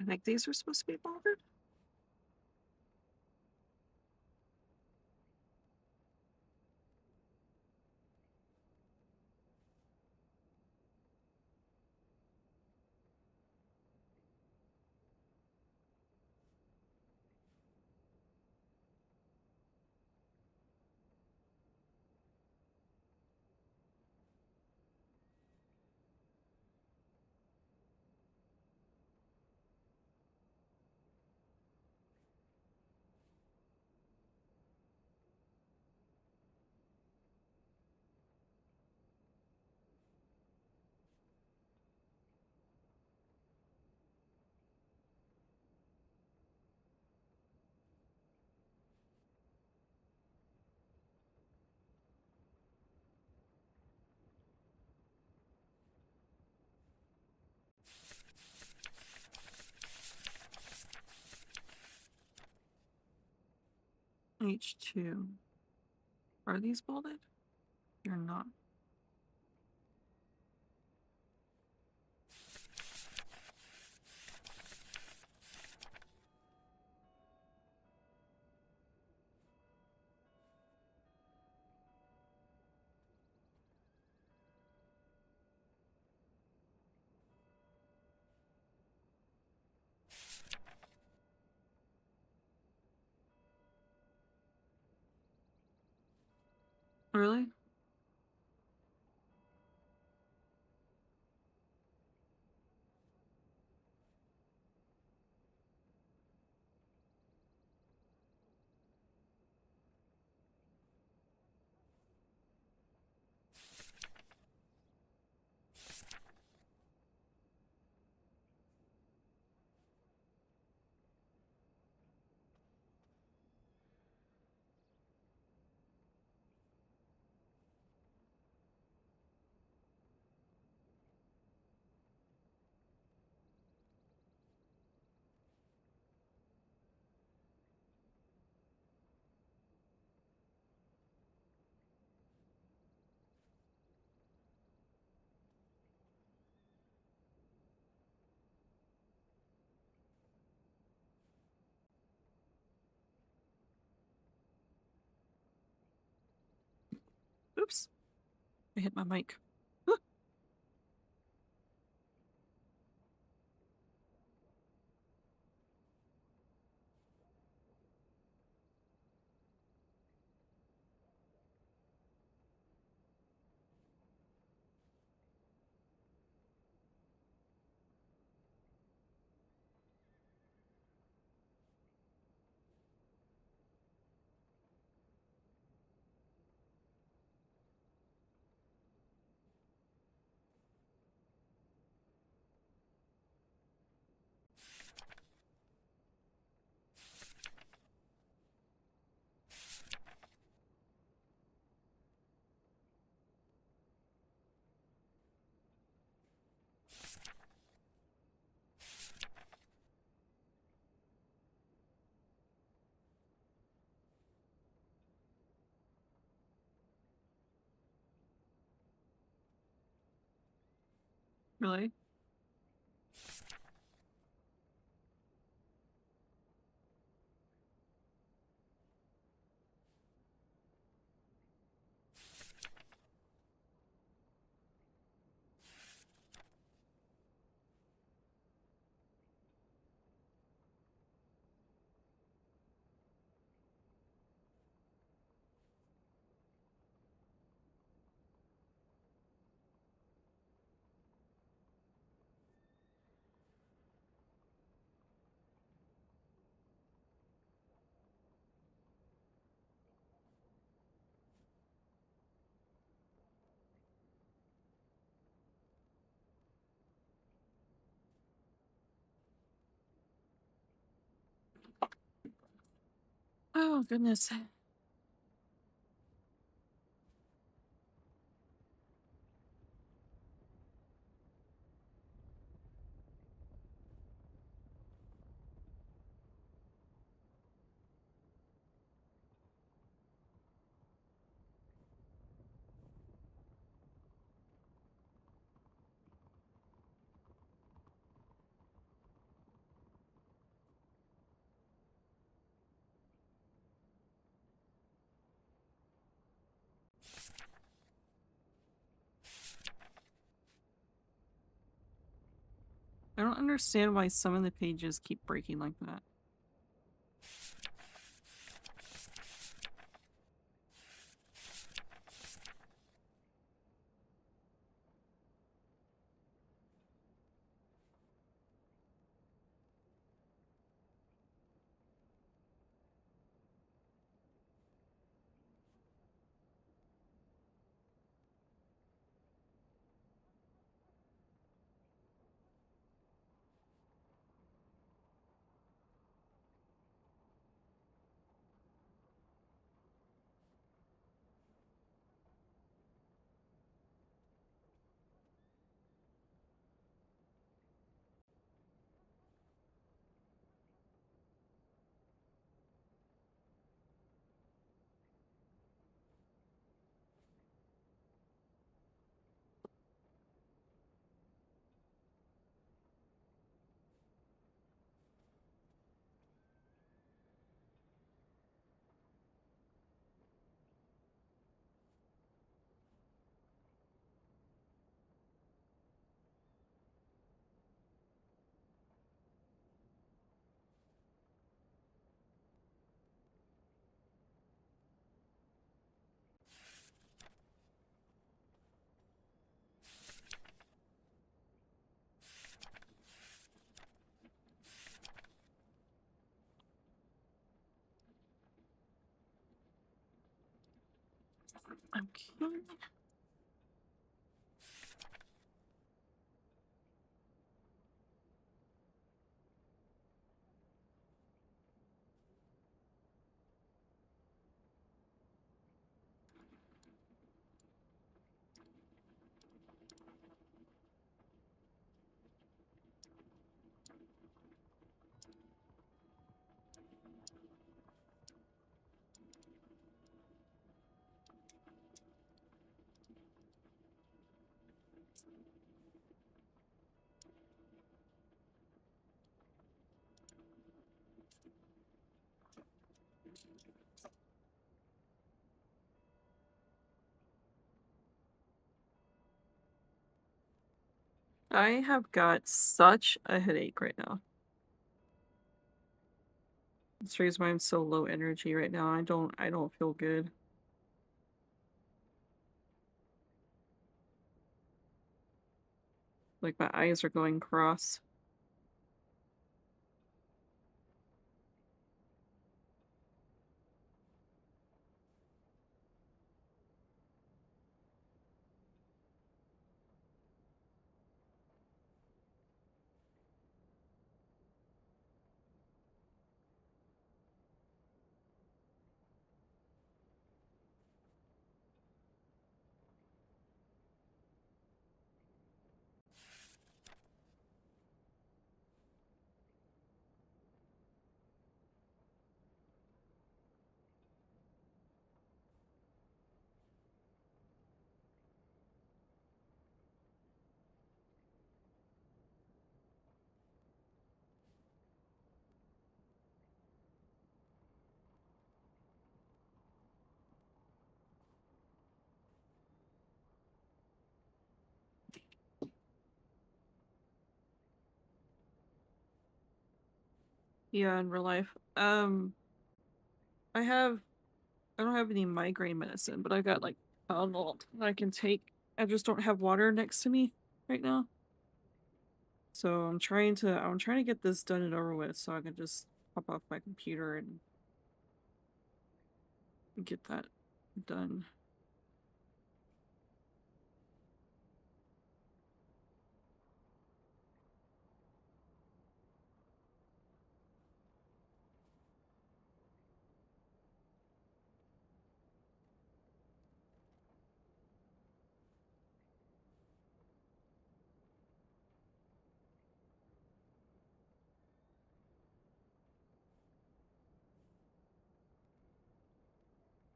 I think these are supposed to be bothered. H2. Are these bolded? They're not. Really? Oops. I hit my mic. Really? Oh, goodness. I don't understand why some of the pages keep breaking like that. Okay. I have got such a headache right now. That's the reason why I'm so low energy right now. I don't feel good. Like my eyes are going cross. Yeah, in real life. I don't have any migraine medicine, but I got like Tylenol that I can take. I just don't have water next to me right now. So I'm trying to get this done and over with so I can just hop off my computer and get that done.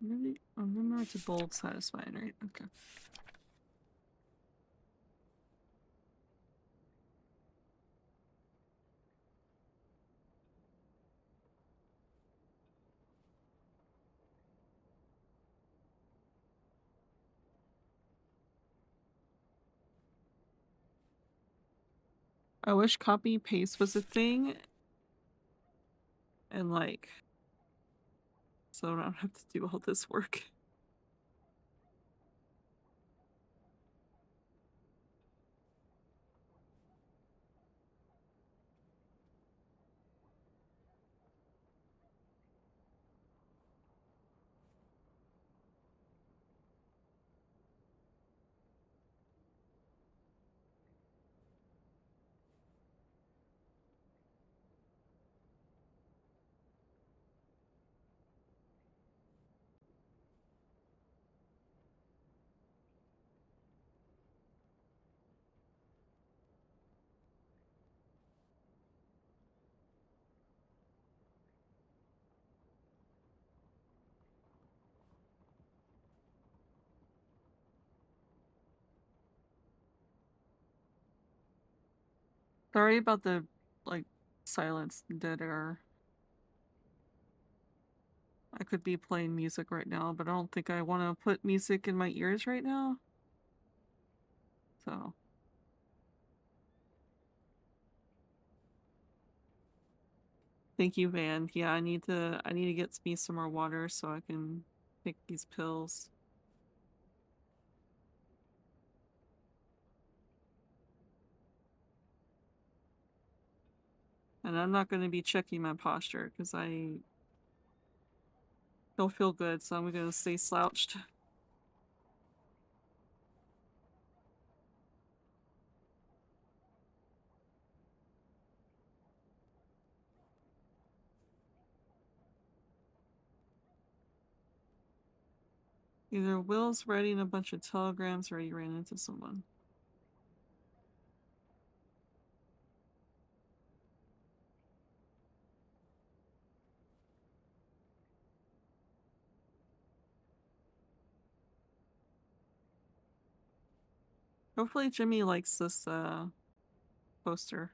Really? Remember it's a bold satisfying, right? Okay. I wish copy paste was a thing. And like, so I don't have to do all this work. Sorry about the like silence dead air. I could be playing music right now, but I don't think I want to put music in my ears right now. So. Thank you, Van. Yeah, I need to get me some more water so I can take these pills. And I'm not going to be checking my posture because I don't feel good, so I'm going to stay slouched. Either Will's writing a bunch of telegrams or he ran into someone. Hopefully Jimmy likes this poster.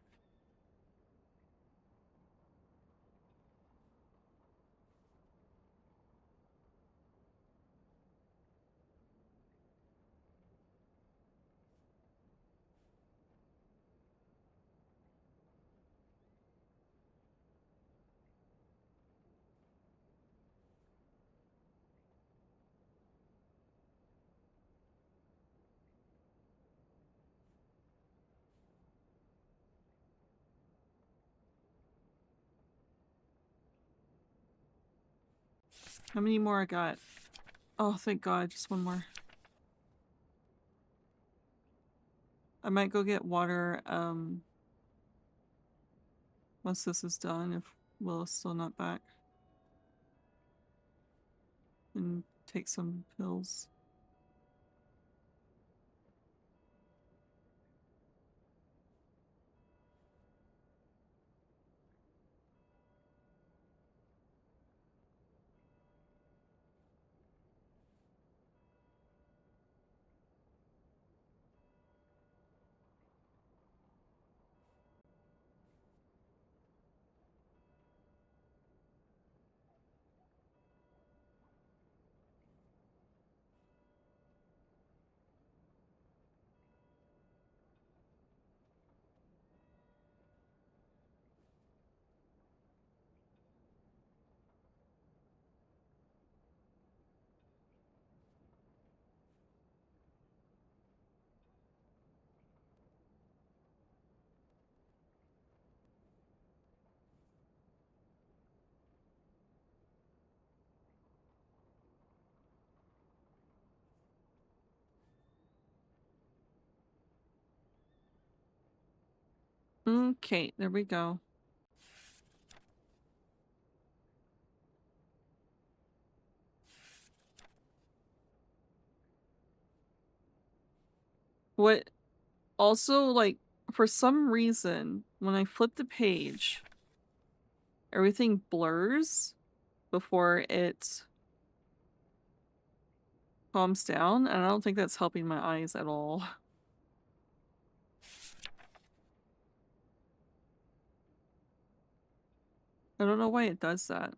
How many more I got? Oh, thank God, just one more. I might go get water, once this is done, if Will's still not back. And take some pills. Okay, there we go. What also, like, for some reason, when I flip the page, everything blurs before it calms down, and I don't think that's helping my eyes at all. I don't know why it does that.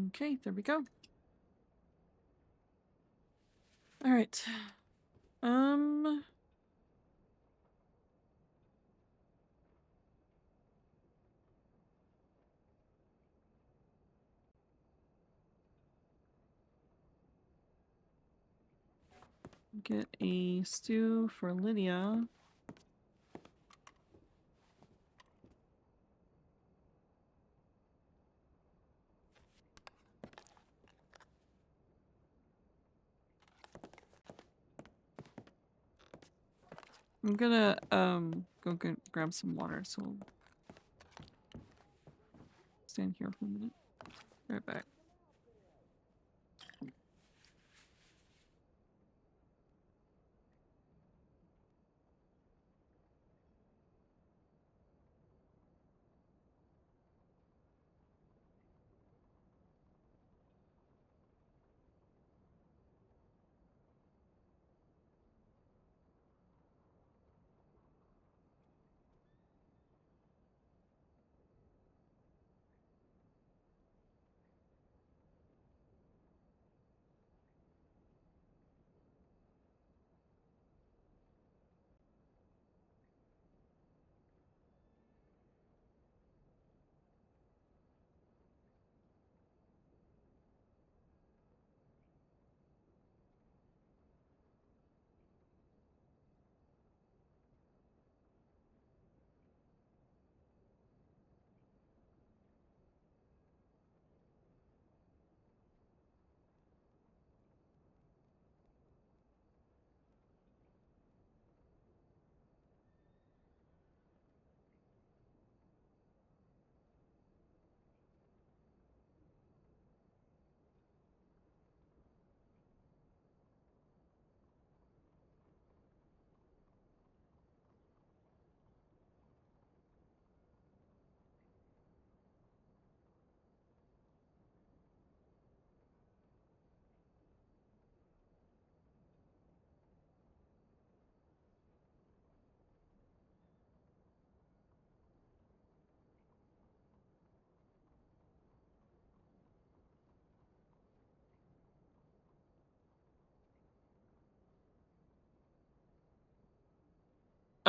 Okay, there we go. All right. Get a stew for Lydia. I'm gonna go grab some water, so I'll stand here for a minute. Right back.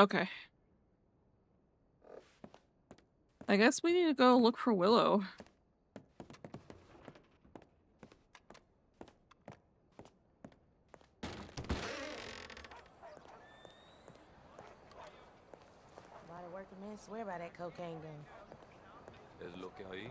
Okay. I guess we need to go look for Willow. Why the working men swear by that cocaine gun? Es lo que hay.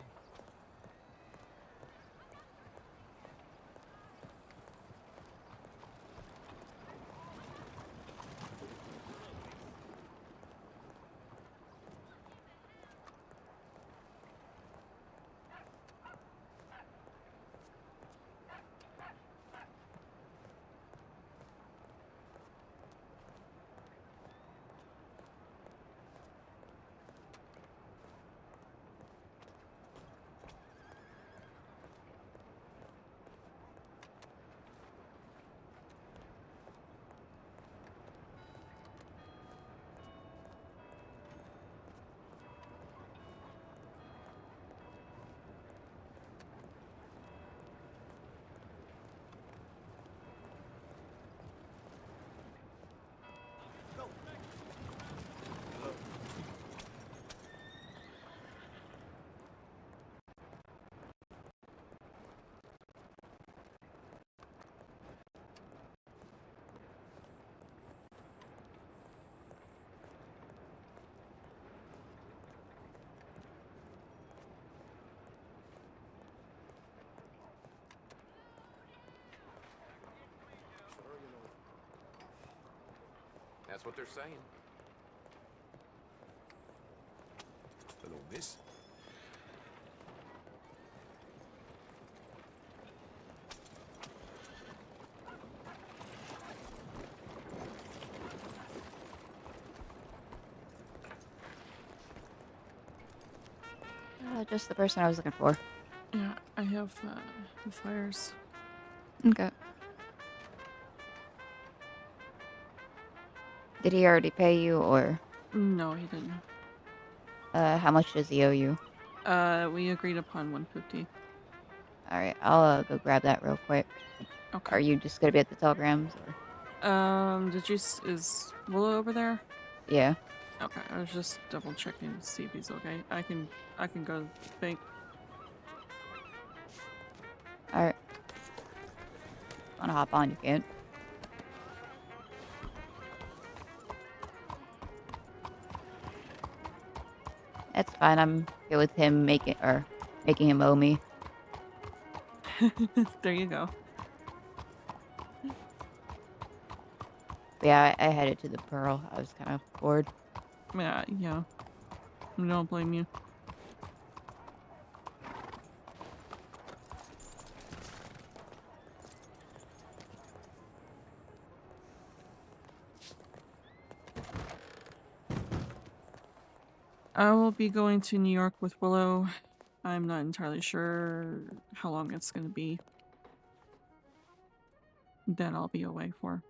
That's what they're saying. Hello, miss. Just the person I was looking for. Yeah, I have the flyers. Okay. Did he already pay you, or? No, he didn't. How much does he owe you? We agreed upon 150. Alright, I'll go grab that real quick. Okay. Are you just gonna be at the telegrams, or? Is Willow over there? Yeah. Okay, I was just double checking to see if he's okay. I can go to the bank. Alright. Wanna hop on, you can. That's fine, I'm good with him making him owe me. There you go. Yeah, I headed to the Pearl. I was kind of bored. Yeah. I don't blame you. I will be going to New York with Willow. I'm not entirely sure how long it's going to be. That I'll be away for.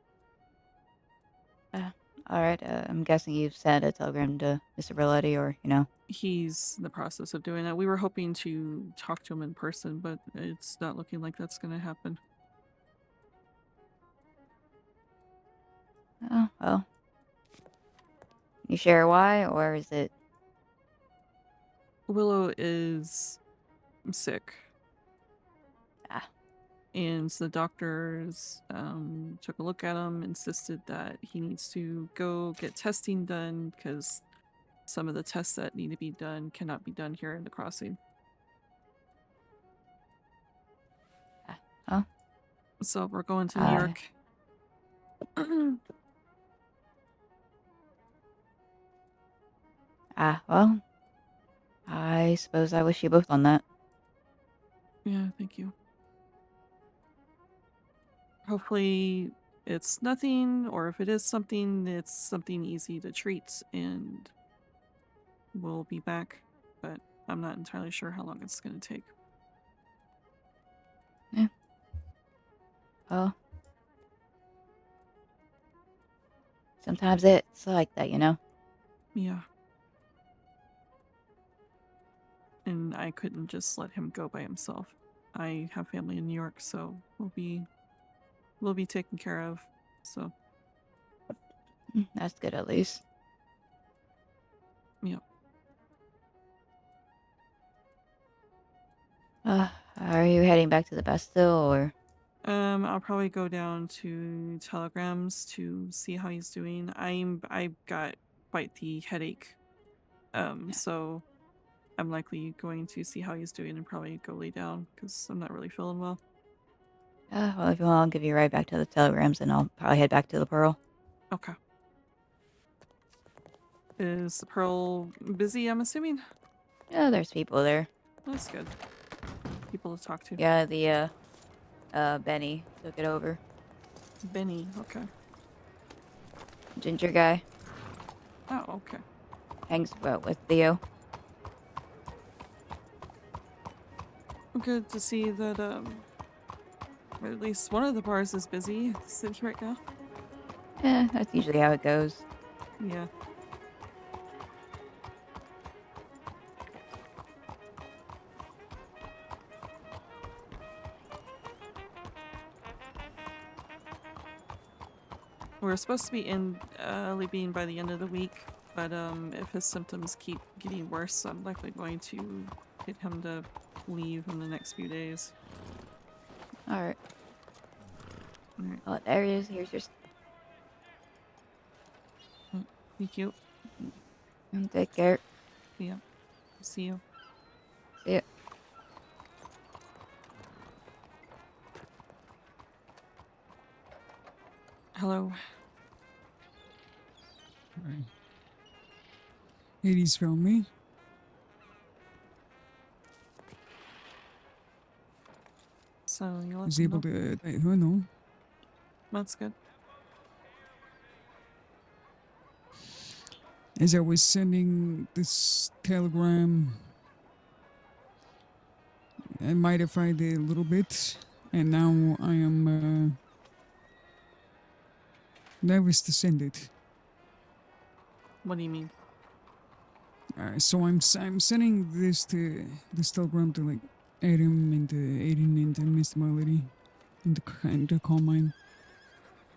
Alright, I'm guessing you've sent a telegram to Mr. Berletti, or, you know? He's in the process of doing that. We were hoping to talk to him in person, but it's not looking like that's going to happen. Oh, well. You share why, or is it? Willow is sick. And the doctors took a look at him, insisted that he needs to go get testing done because some of the tests that need to be done cannot be done here in the crossing. Oh. So we're going to New York. Well. I suppose I wish you both on that. Yeah, thank you. Hopefully it's nothing, or if it is something, it's something easy to treat and we'll be back. But I'm not entirely sure how long it's going to take. Yeah. Well. Sometimes it's like that, you know? Yeah. And I couldn't just let him go by himself. I have family in New York, so we'll be taken care of. So That's good, at least. Are you heading back to the Bastille or? I'll probably go down to Telegrams to see how he's doing. I've got quite the headache. So I'm likely going to see how he's doing and probably go lay down because I'm not really feeling well. Well, if you want, I'll give you right back to the Telegrams, and I'll probably head back to the Pearl. Okay. Is the Pearl busy, I'm assuming? Yeah, there's people there. That's good. People to talk to. Yeah, Benny took it over. Benny, okay. Ginger guy. Oh, okay. Hangs out with Theo. Good to see that, at least one of the bars is busy in the city right now. Yeah, that's usually how it goes. Yeah. We're supposed to be leaving by the end of the week, but if his symptoms keep getting worse, I'm likely going to get him to leave in the next few days. Alright. Alright. Oh, there he is. Here's your... Thank you. And take care. Yeah. See you. See ya. Hello. Right. Hades found me. So you let Was them able know? to let her know. That's good. As I was sending this telegram, I modified it a little bit, and now I am nervous to send it. What do you mean? So I'm sending this telegram to like Adam and Aiden and Mr. Melody and the Carmine.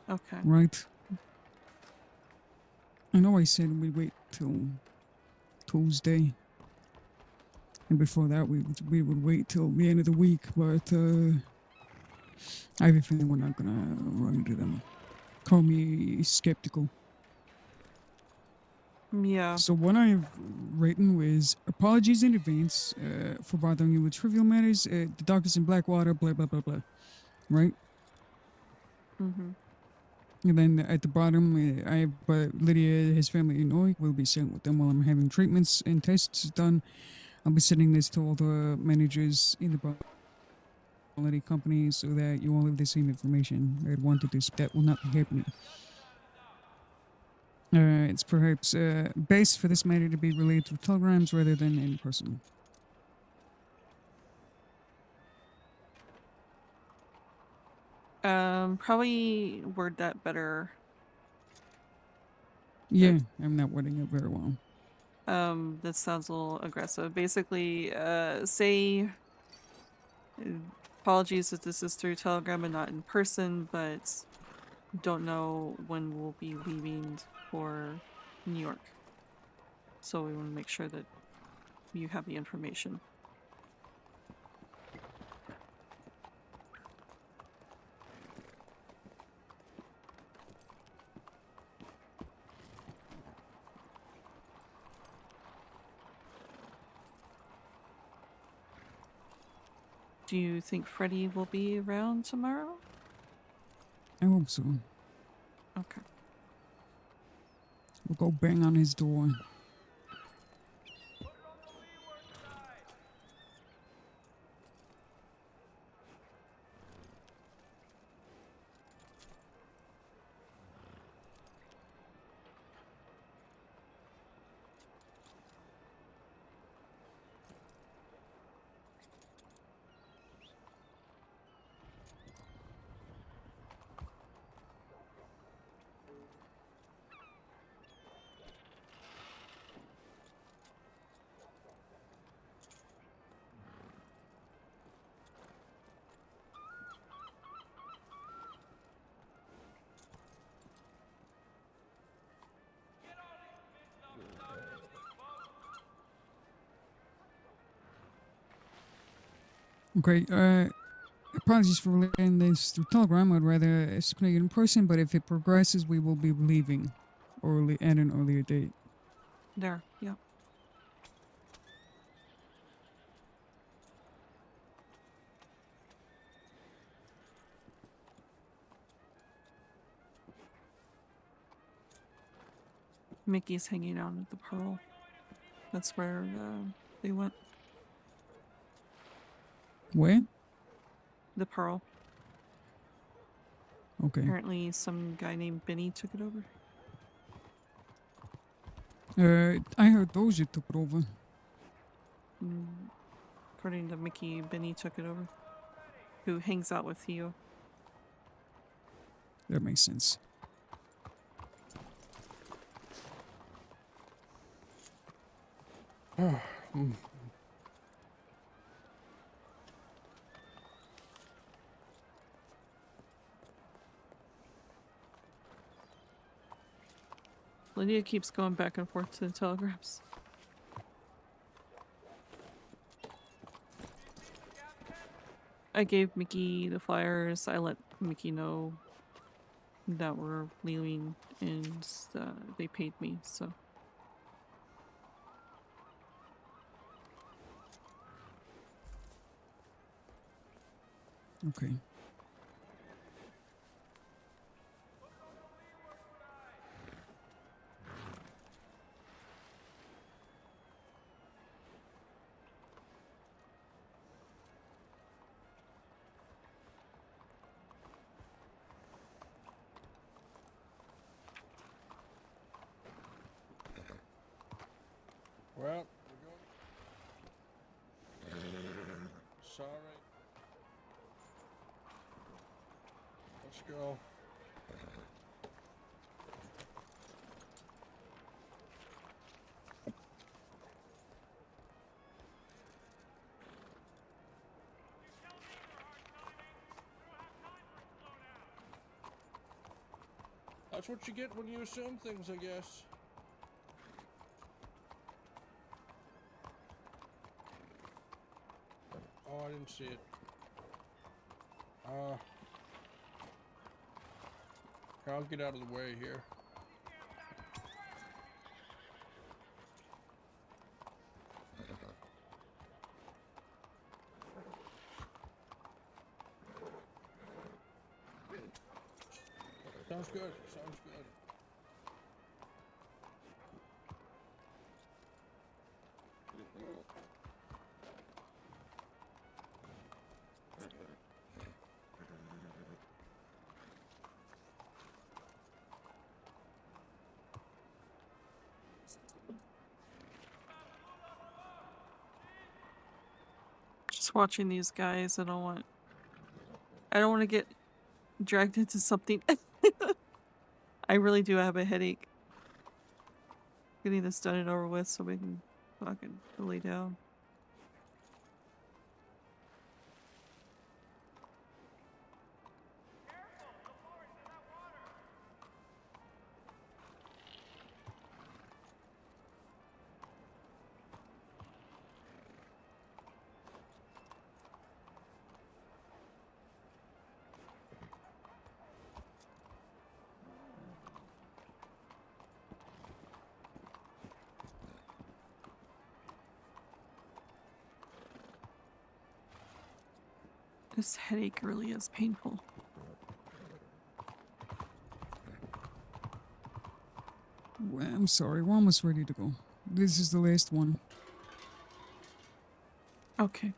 Okay. Right. I know I said we'd wait till Tuesday, and before that we would wait till the end of the week. But I have a feeling we're not gonna run into them. Call me skeptical. Yeah. So what I've written was apologies in advance for bothering you with trivial matters. The doctor's in Blackwater, blah blah blah blah. Right. Mm-hmm. And then at the bottom, Lydia, his family in Illinois, will be sent with them while I'm having treatments and tests done. I'll be sending this to all the managers in the quality company so that you all have the same information. I wanted this. That will not be happening. It's perhaps best for this matter to be relayed through telegrams rather than in person. Probably word that better. Yeah, I'm not wording it very well. This sounds a little aggressive. Basically, say apologies if this is through Telegram and not in person, but don't know when we'll be leaving for New York. So we want to make sure that you have the information. Do you think Freddy will be around tomorrow? I hope so. Okay. We'll go bang on his door. Okay, apologies for relaying this through Telegram. I'd rather explain it in person, but if it progresses, we will be leaving early at an earlier date. There, yeah. Mickey's hanging out at the Pearl. That's where they went. Where? The Pearl. Okay. Apparently some guy named Benny took it over. I heard Doja took it over. According to Mickey, Benny took it over. Who hangs out with Theo. That makes sense. Lydia keeps going back and forth to the telegrams. I gave Mickey the flyers. I let Mickey know that we're leaving, and they paid me, so. Okay. Well, sorry. Let's go. That's what you get when you assume things, I guess. Oh, I didn't see it. I'll get out of the way here. Sounds good. Sounds good. Just watching these guys, I don't want to get dragged into something. I really do have a headache. Getting this done and over with so we can fucking lay down. This headache really is painful. Well, I'm sorry, we're almost ready to go. This is the last one. Okay.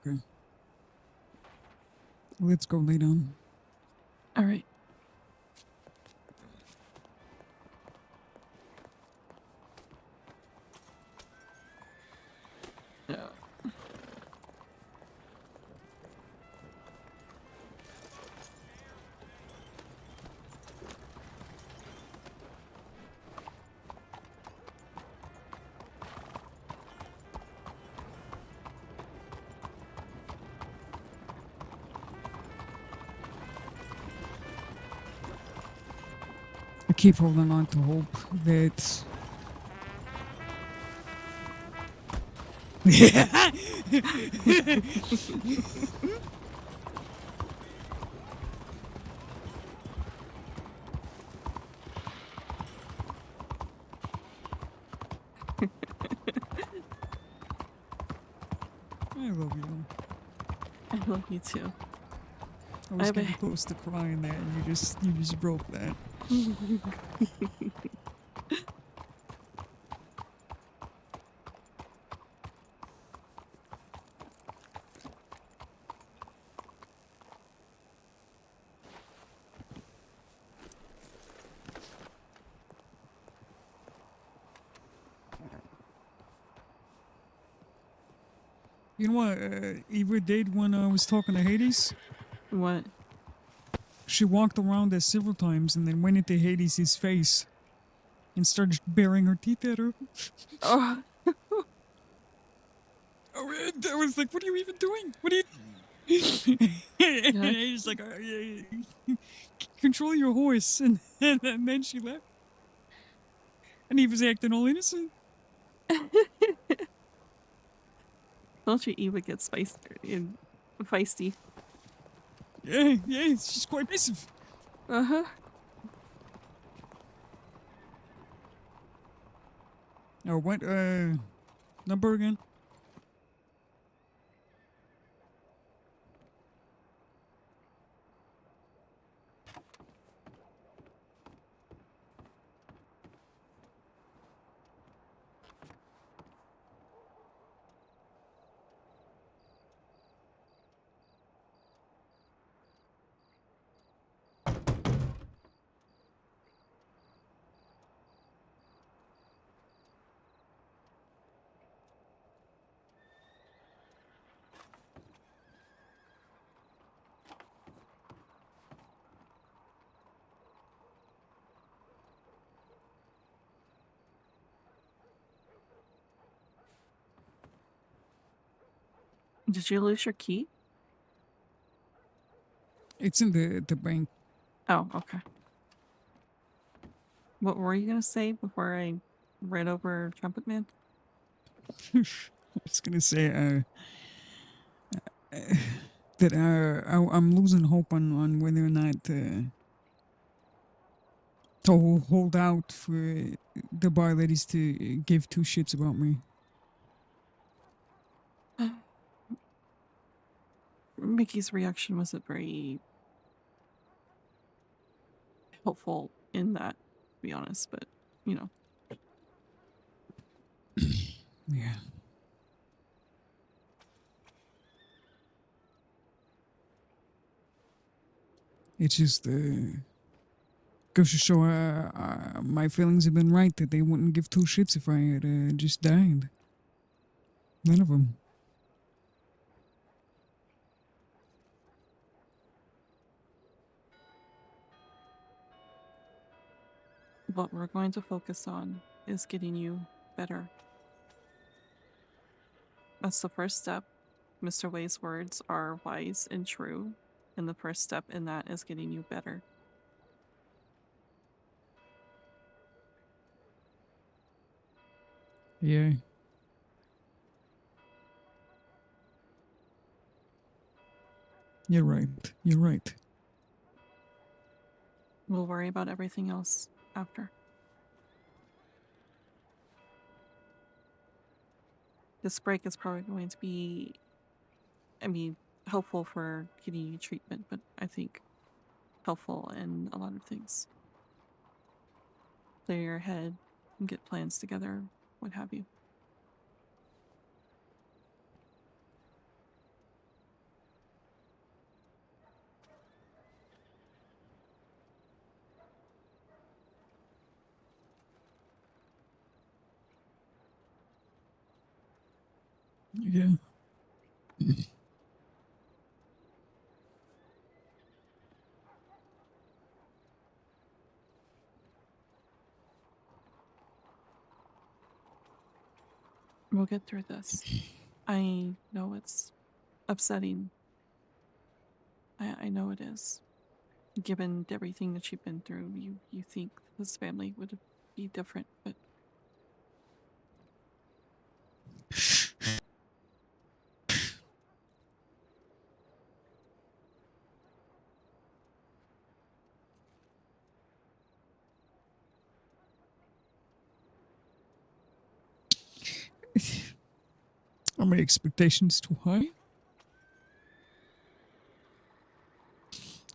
Okay. Let's go lay down. All right. keep holding on to hope that. I love you. I love you too. I was getting close to crying there, and you just broke that. You know what Eva did when I was talking to Hades? What? She walked around there several times and then went into Hades' face and started baring her teeth at her. Oh. And I was like, what are you even doing? What are you... And Hades like, control your horse. And then she left. And he was acting all innocent. Don't you Eva get feisty? Yeah, she's quite aggressive. Uh-huh. Oh, what, number again? Did you lose your key? It's in the bank. Oh, okay. What were you gonna say before I ran over Trumpet Man? I was gonna say, that I'm losing hope on whether or not to hold out for the bar ladies to give two shits about me. Mickey's reaction wasn't very helpful in that, to be honest, but, you know. Yeah. It's just, goes to show my feelings have been right, that they wouldn't give two shits if I had just died. None of them. What we're going to focus on is getting you better. That's the first step. Mr. Way's words are wise and true, and the first step in that is getting you better. Yeah. You're right. You're right. We'll worry about everything else after. This break is probably going to be, helpful for getting you treatment, but I think helpful in a lot of things. Clear your head and get plans together, what have you. Yeah. We'll get through this. I know it's upsetting. I know it is. given everything that you've been through, you think this family would be different, but Are my expectations too high?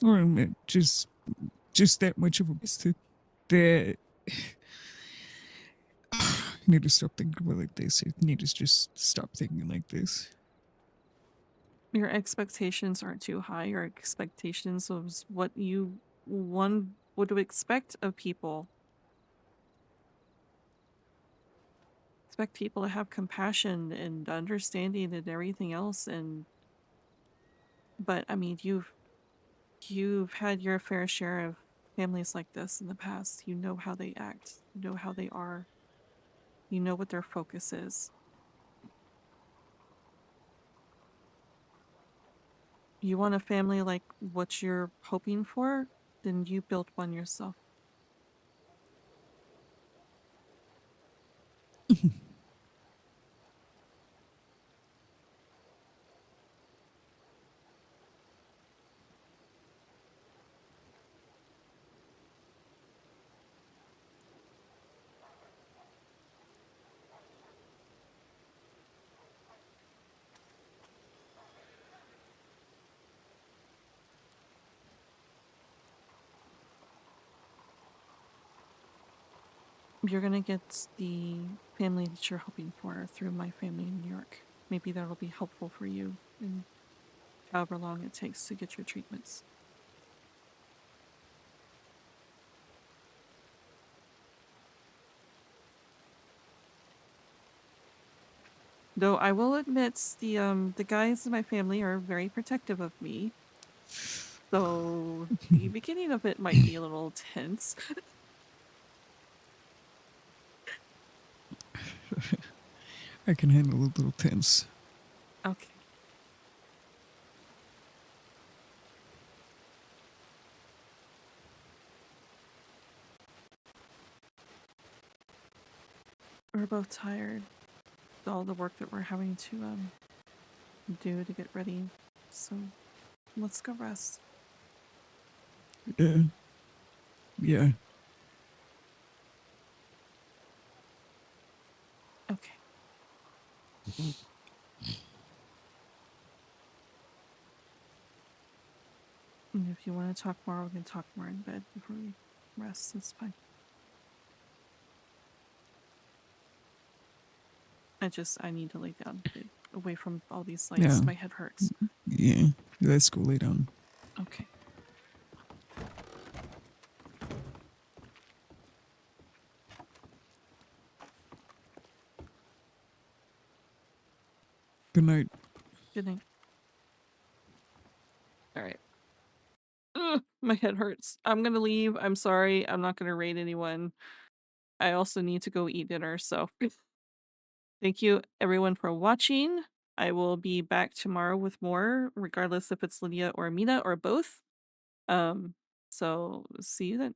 Or am I just that much of a bastard that I need to stop thinking about it like this. I need to just stop thinking like this. your expectations aren't too high. Your expectations of what one would expect of people. Expect people to have compassion and understanding and everything else, but I mean, you've had your fair share of families like this in the past. You know how they act. You know how they are. You know what their focus is. You want a family like what you're hoping for? Then you build one yourself. You're gonna get the family that you're hoping for through my family in New York. Maybe that'll be helpful for you in however long it takes to get your treatments. Though I will admit the guys in my family are very protective of me. So the beginning of it might be a little tense. I can handle a little tense. Okay. We're both tired. All the work that we're having to do to get ready. So let's go rest. Yeah. Yeah. Okay. And if you want to talk more, we can talk more in bed before we rest. It's fine. I need to lay down away from all these lights. Yeah. My head hurts. Yeah. Let's go lay down. Okay. Good night. Good night. All right. Ugh, my head hurts. I'm gonna leave. I'm sorry. I'm not gonna raid anyone. I also need to go eat dinner, so thank you everyone for watching. I will be back tomorrow with more, regardless if it's Lydia or Mina or both. So see you then.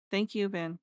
Thank you, Van.